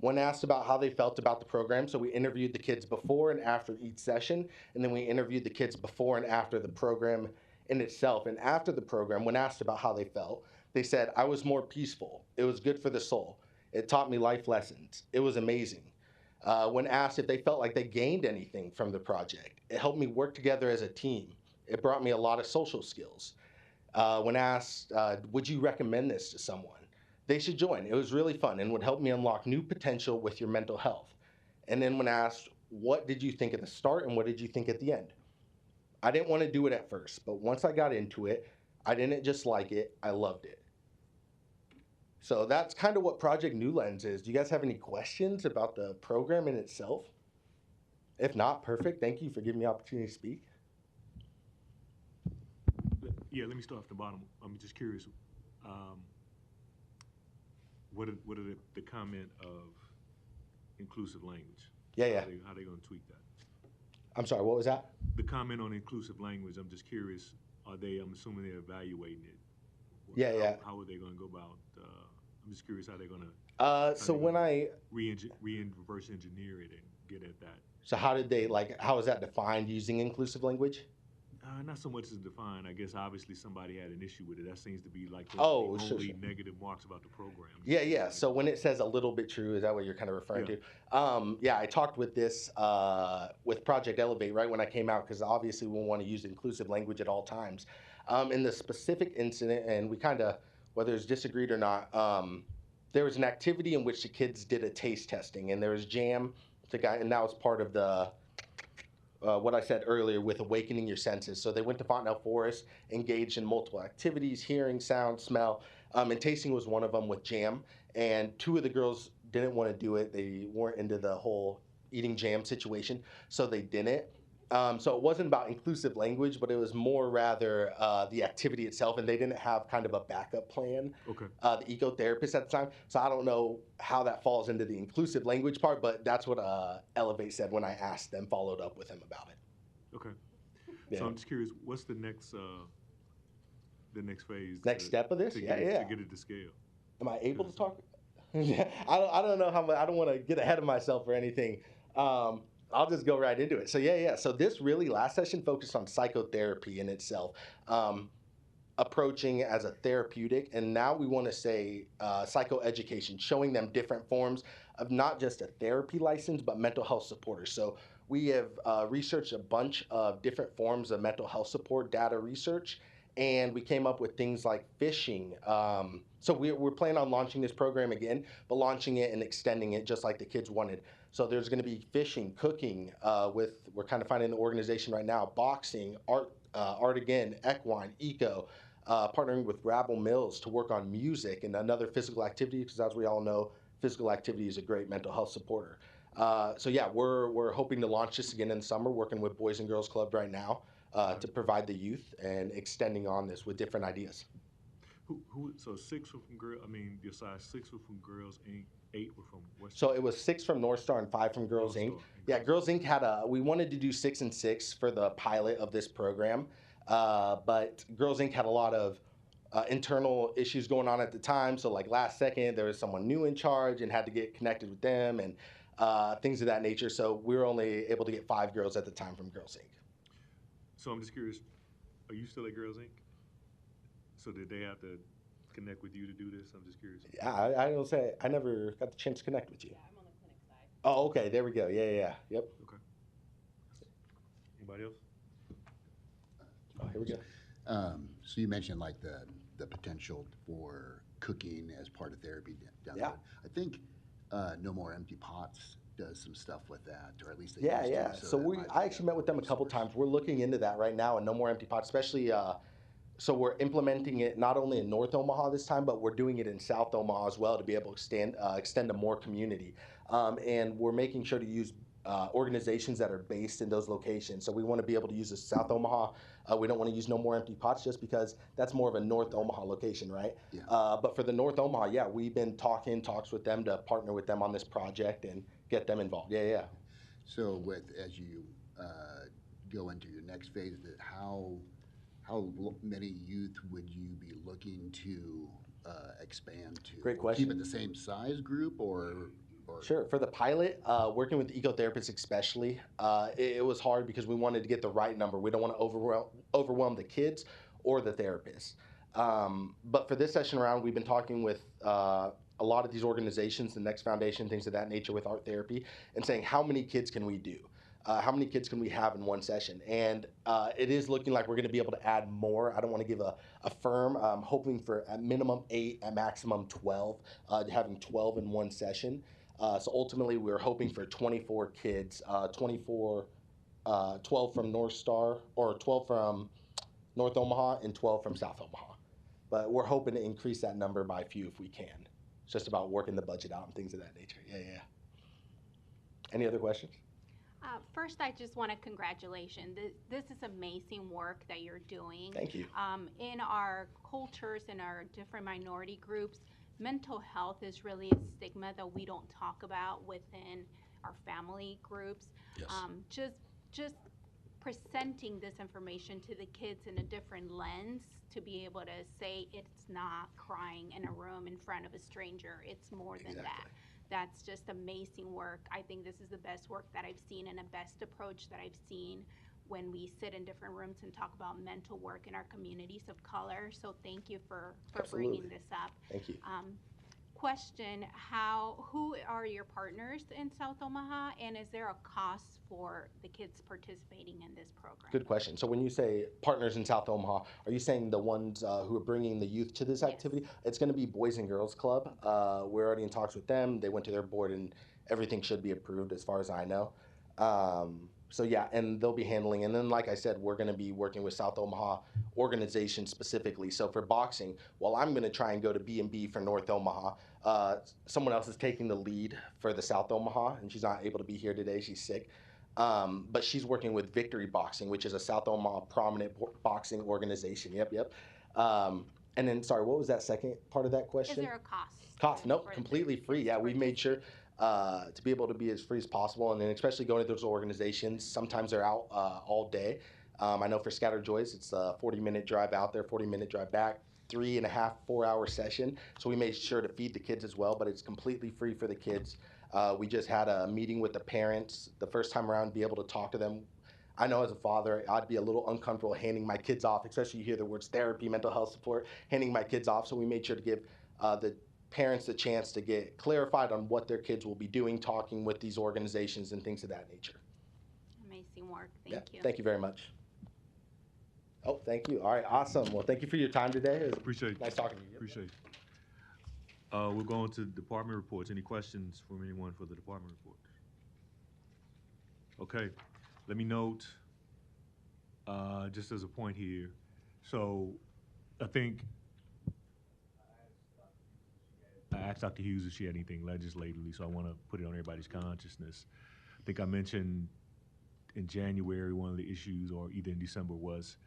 When asked about how they felt about the program, so we interviewed the kids before and after each session, and then we interviewed the kids before and after the program in itself. And after the program, when asked about how they felt, they said, I was more peaceful. It was good for the soul. It taught me life lessons. It was amazing. When asked if they felt like they gained anything from the project, it helped me work together as a team. It brought me a lot of social skills. When asked, would you recommend this to someone? They should join. It was really fun and would help me unlock new potential with your mental health. And then when asked, what did you think at the start and what did you think at the end? I didn't want to do it at first, but once I got into it, I didn't just like it, I loved it. So that's kind of what Project New Lens is. Do you guys have any questions about the program in itself? If not, perfect. Thank you for giving me the opportunity to speak. Yeah, let me start off the bottom. I'm just curious. What are the comment of inclusive language? Yeah. How they going to tweak that? I'm sorry, what was that? The comment on inclusive language, I'm just curious, I'm assuming they're evaluating it. Yeah. How are they going to go about, I'm just curious how they're going to so when I reverse engineer it and get at that. So how did they, how is that defined using inclusive language? Not so much as defined. I guess obviously somebody had an issue with it. That seems to be like the sure. only negative marks about the program. Yeah. So when it says a little bit true, is that what you're kind of referring to? I talked with this with Project Elevate right when I came out, because obviously we want to use inclusive language at all times. In the specific incident, and we kind of, whether it's disagreed or not, there was an activity in which the kids did a taste testing, and there was jam, and that was part of the what I said earlier with awakening your senses. So they went to Fontenelle Forest, engaged in multiple activities, hearing, sound, smell, and tasting was one of them with jam. And two of the girls didn't want to do it. They weren't into the whole eating jam situation, so they didn't. So it wasn't about inclusive language, but it was more rather the activity itself, and they didn't have kind of a backup plan. Okay. The ecotherapist at the time. So I don't know how that falls into the inclusive language part, but that's what Elevate said when I asked them, followed up with him about it. Okay. Yeah. So I'm just curious, what's the next phase? Next step of this? To Yeah. get it to scale. Am I able to talk? I don't know how much. I don't want to get ahead of myself or anything. I'll just go right into it. So yeah. So this really last session focused on psychotherapy in itself, approaching as a therapeutic, and now we want to say psychoeducation, showing them different forms of not just a therapy license, but mental health supporters. So we have researched a bunch of different forms of mental health support data research, and we came up with things like fishing. So we're planning on launching this program again, but launching it and extending it just like the kids wanted. So there's going to be fishing, cooking, we're kind of finding the organization right now, boxing, art again, equine, eco, partnering with Rabble Mills to work on music and another physical activity, because as we all know, physical activity is a great mental health supporter. We're hoping to launch this again in the summer, working with Boys and Girls Club right now to provide the youth and extending on this with different ideas. So 6 were from girls. I mean, your size 6 were from Girls Inc. 8 were from West. So it was 6 from North Star and 5 from Girls Inc. Yeah, Girls Inc. we wanted to do 6 and 6 for the pilot of this program, but Girls Inc. had a lot of internal issues going on at the time. So like last second, there was someone new in charge and had to get connected with them and things of that nature. So we were only able to get 5 girls at the time from Girls Inc. So I'm just curious, are you still at Girls Inc.? So did they have to connect with you to do this? I'm just curious. Yeah, I don't say I never got the chance to connect with you. Yeah, I'm on the clinic side. Oh, okay. There we go. Yeah. Yep. Okay. Anybody else? Oh, here we go. So you mentioned like the potential for cooking as part of therapy down the road. I think No More Empty Pots does some stuff with that, or at least they Yeah, used yeah. to. So that we, might I be actually met with them a couple resource. times. We're looking into that right now, and No More Empty Pots, especially. So we're implementing it not only in North Omaha this time, but we're doing it in South Omaha as well to be able to extend to more community. And we're making sure to use organizations that are based in those locations. So we want to be able to use the South Omaha. We don't want to use No More Empty Pots just because that's more of a North Omaha location, right? Yeah. But for the North Omaha, yeah, we've been talks with them to partner with them on this project and get them involved. Yeah, yeah. So as you go into your next phase, many youth would you be looking to expand to? Great Keep question. it the same size group or? Sure. For the pilot, working with the ecotherapists especially, it was hard because we wanted to get the right number. We don't want to overwhelm the kids or the therapists. But for this session around, we've been talking with a lot of these organizations, the Next Foundation, things of that nature with art therapy, and saying how many kids can we do? How many kids can we have in one session? And it is looking like we're going to be able to add more. I don't want to give a firm. I'm hoping for at minimum 8, at maximum 12, having 12 in one session. So ultimately, we're hoping for 24 kids, 12 from North Star, or 12 from North Omaha and 12 from South Omaha. But we're hoping to increase that number by a few if we can. It's just about working the budget out and things of that nature. Yeah, yeah. Any other questions? First, I just want to congratulations. This is amazing work that you're doing. Thank you. In our cultures, in our different minority groups, mental health is really a stigma that we don't talk about within our family groups. Yes. Just presenting this information to the kids in a different lens to be able to say it's not crying in a room in front of a stranger. It's more than that. That's just amazing work. I think this is the best work that I've seen and the best approach that I've seen when we sit in different rooms and talk about mental work in our communities of color. So thank you for bringing this up. Thank you. Question, who are your partners in South Omaha, and is there a cost for the kids participating in this program? Good question. So when you say partners in South Omaha, are you saying the ones who are bringing the youth to this activity? Yes. It's going to be Boys and Girls Club. We're already in talks with them. They went to their board and everything should be approved as far as I know. So yeah, and they'll be handling. And then like I said, we're going to be working with South Omaha organizations specifically. So for boxing, while I'm going to try and go to B&B for North Omaha, someone else is taking the lead for the South Omaha, and she's not able to be here today. She's sick. But she's working with Victory Boxing, which is a South Omaha prominent boxing organization. Yep. And then, sorry, what was that second part of that question? Is there a cost? Cost? Nope, completely free. Yeah, we made sure to be able to be as free as possible, and then especially going to those organizations. Sometimes they're out all day. I know for Scattered Joys, it's a 40-minute drive out there, 40-minute drive back, 3.5, 4-hour session. So we made sure to feed the kids as well, but it's completely free for the kids. We just had a meeting with the parents the first time around, be able to talk to them. I know as a father, I'd be a little uncomfortable handing my kids off, especially you hear the words therapy, mental health support, handing my kids off. So we made sure to give the parents the chance to get clarified on what their kids will be doing, talking with these organizations and things of that nature. Amazing work. Thank you. Thank you very much. Oh, thank you. All right, awesome. Well, thank you for your time today. It was Appreciate it. nice talking to you. Appreciate it. We'll go on to department reports. Any questions from anyone for the department reports? Okay, let me note, just as a point here, so I think I asked Dr. Hughes if she had anything legislatively, so I want to put it on everybody's consciousness. I think I mentioned in January one of the issues, or either in December, was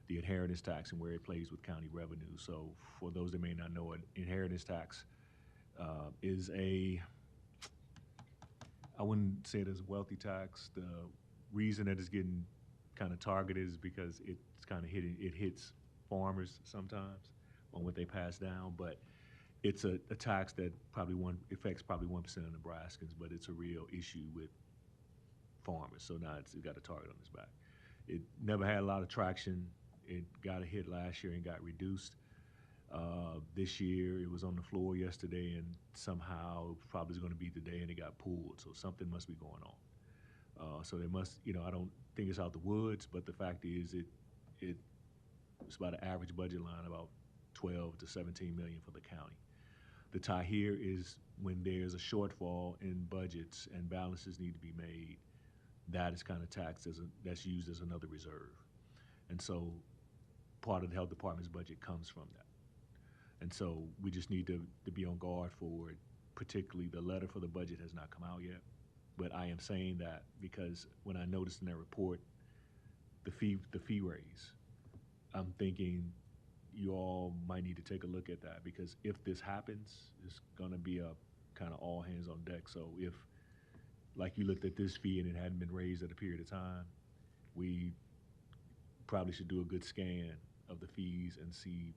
the inheritance tax and where it plays with county revenue. So for those that may not know it, inheritance tax is I wouldn't say it as a wealthy tax. The reason that it's getting kind of targeted is because it's kind of it hits farmers sometimes on what they pass down, but it's a tax that affects probably 1% of Nebraskans, but it's a real issue with farmers. So now it's got a target on its back. It never had a lot of traction. It got a hit last year and got reduced. This year, it was on the floor yesterday, and somehow probably is going to be today, and it got pulled. So something must be going on. So there must, I don't think it's out the woods, but the fact is, it's about an average budget line, about 12 to 17 million for the county. The tie here is when there's a shortfall in budgets and balances need to be made, that is kind of taxed that's used as another reserve. And so part of the health department's budget comes from that. And so we just need to be on guard for it. Particularly the letter for the budget has not come out yet. But I am saying that because when I noticed in that report the fee raise, I'm thinking you all might need to take a look at that, because if this happens, it's gonna be a kind of all hands on deck. So if, like, you looked at this fee and it hadn't been raised at a period of time, we probably should do a good scan of the fees and see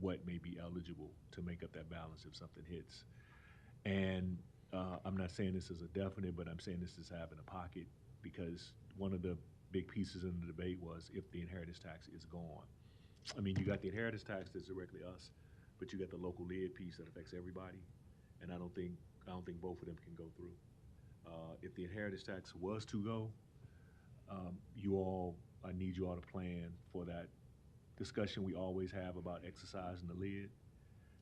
what may be eligible to make up that balance if something hits. And I'm not saying this is a definite, but I'm saying this is having a pocket, because one of the big pieces in the debate was if the inheritance tax is gone. I mean, you got the inheritance tax that's directly us, but you got the local lid piece that affects everybody, and I don't think both of them can go through. If the inheritance tax was to go, I need you all to plan for that discussion we always have about exercising the lid,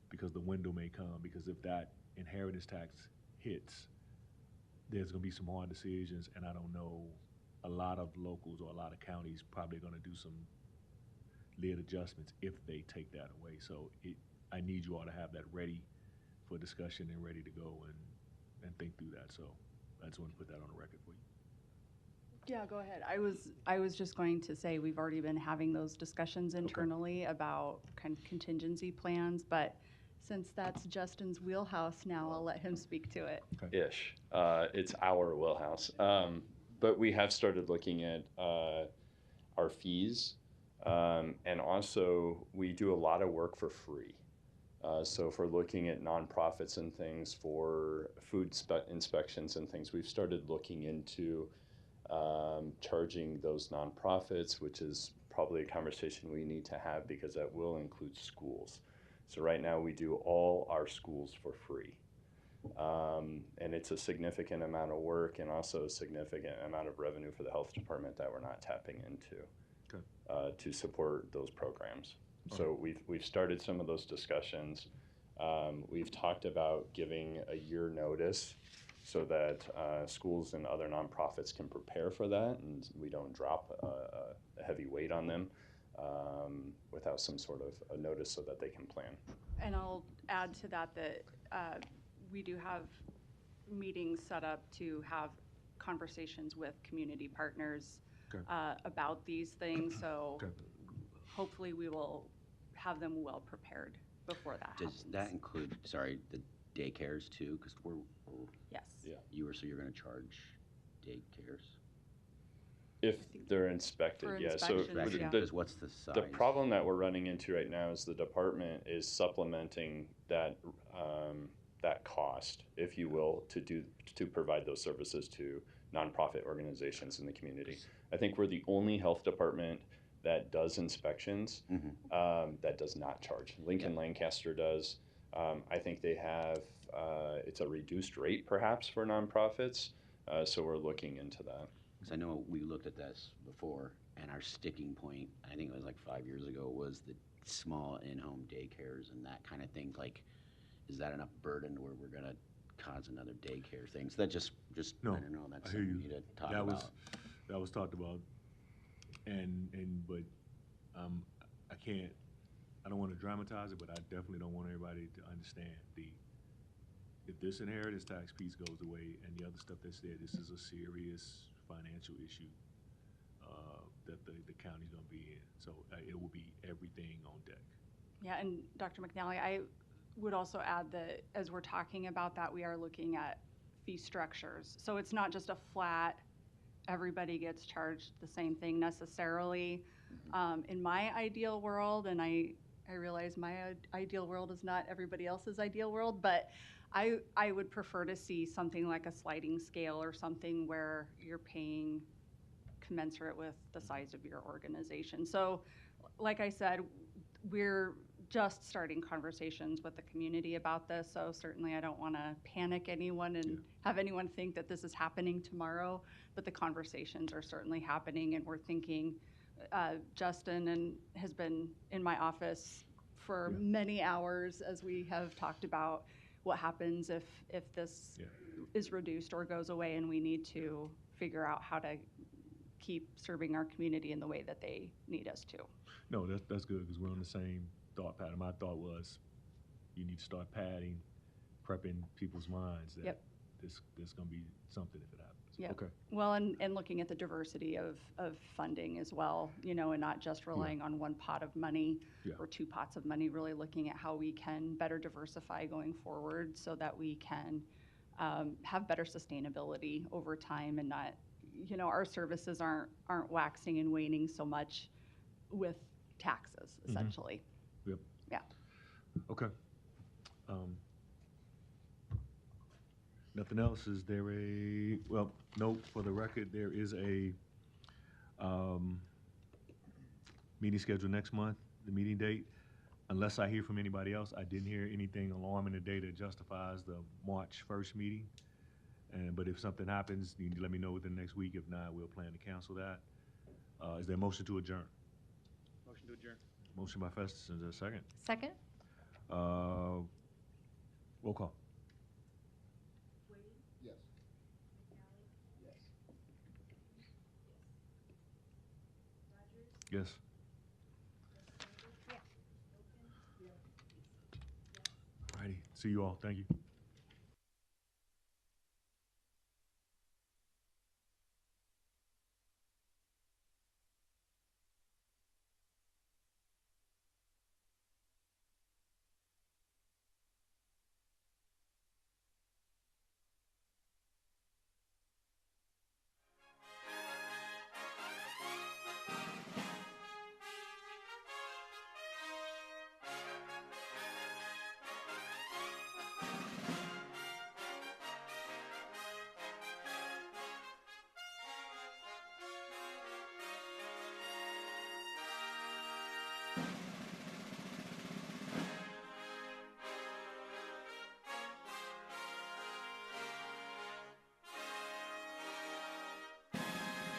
because the window may come, because if that inheritance tax hits, there's gonna be some hard decisions, and I don't know, a lot of locals or a lot of counties probably gonna do some lid adjustments if they take that away. So I need you all to have that ready for discussion and ready to go and think through that. So I just want to put that on the record for you. Yeah, go ahead. I was just going to say, we've already been having those discussions internally about kind of contingency plans, but since that's Justin's wheelhouse now, I'll let him speak to it. Okay. Ish. It's our wheelhouse. But we have started looking at our fees. And also, we do a lot of work for free. So if we're looking at nonprofits and things for food inspections and things, we've started looking into charging those nonprofits, which is probably a conversation we need to have, because that will include schools. So right now we do all our schools for free. And it's a significant amount of work and also a significant amount of revenue for the health department that we're not tapping into. To support those programs. So we've started some of those discussions. We've talked about giving a year notice so that schools and other nonprofits can prepare for that, and we don't drop a heavy weight on them without some sort of a notice so that they can plan. And I'll add to that we do have meetings set up to have conversations with community partners about these things, so hopefully we will have them well prepared before that happens. Does that include, the daycares too? Because we're Yes. Yeah. you're going to charge daycares? If they're inspected, For yeah. So inspections, yeah. Because what's the size? the problem that we're running into right now is the department is supplementing that that cost, if you will, to provide those services to nonprofit organizations in the community. I think we're the only health department that does inspections that does not charge. Lincoln Lancaster does. I think they have, it's a reduced rate perhaps for nonprofits, so we're looking into that. Because I know we looked at this before, and our sticking point, I think it was like 5 years ago, was the small in-home daycares and that kind of thing. Like, is that enough burden where we're going to cause another daycare thing? So that just No, I don't know, that's I hear something you. we need to talk That about. that was talked about, but I don't want to dramatize it, but I definitely don't want everybody to understand if this inheritance tax piece goes away and the other stuff that's there, this is a serious financial issue that the county's gonna be in. So it will be everything on deck. Yeah, and Dr. McNally, I would also add that as we're talking about that, we are looking at fee structures. So it's not just a flat, everybody gets charged the same thing necessarily. In my ideal world, and I realize my ideal world is not everybody else's ideal world, but I would prefer to see something like a sliding scale or something where you're paying commensurate with the size of your organization. So like I said, we're just starting conversations with the community about this, so certainly I don't want to panic anyone and have anyone think that this is happening tomorrow, but the conversations are certainly happening, and we're thinking, Justin has been in my office for Yeah. many hours, as we have talked about what happens if this Yeah. is reduced or goes away, and we need to figure out how to keep serving our community in the way that they need us to. No, that's good because we're on the same thought pattern. My thought was you need to start padding, prepping people's minds that Yep. this going to be something if it happens. Yep. Okay. Well, and looking at the diversity of funding as well, and not just relying on one pot of money Yeah. or two pots of money, really looking at how we can better diversify going forward so that we can have better sustainability over time and not, our services aren't waxing and waning so much with taxes, essentially. Yep. Yeah. Okay. Nothing else. Is there note for the record, there is a meeting scheduled next month, the meeting date. Unless I hear from anybody else, I didn't hear anything alarming today that justifies the March 1st meeting. But if something happens, you need to let me know within the next week. If not, we'll plan to cancel that. Is there a motion to adjourn? Motion to adjourn. Motion by Festus. Is there a second? Second? Roll call. Yes. Yes. Alrighty. See you all. Thank you.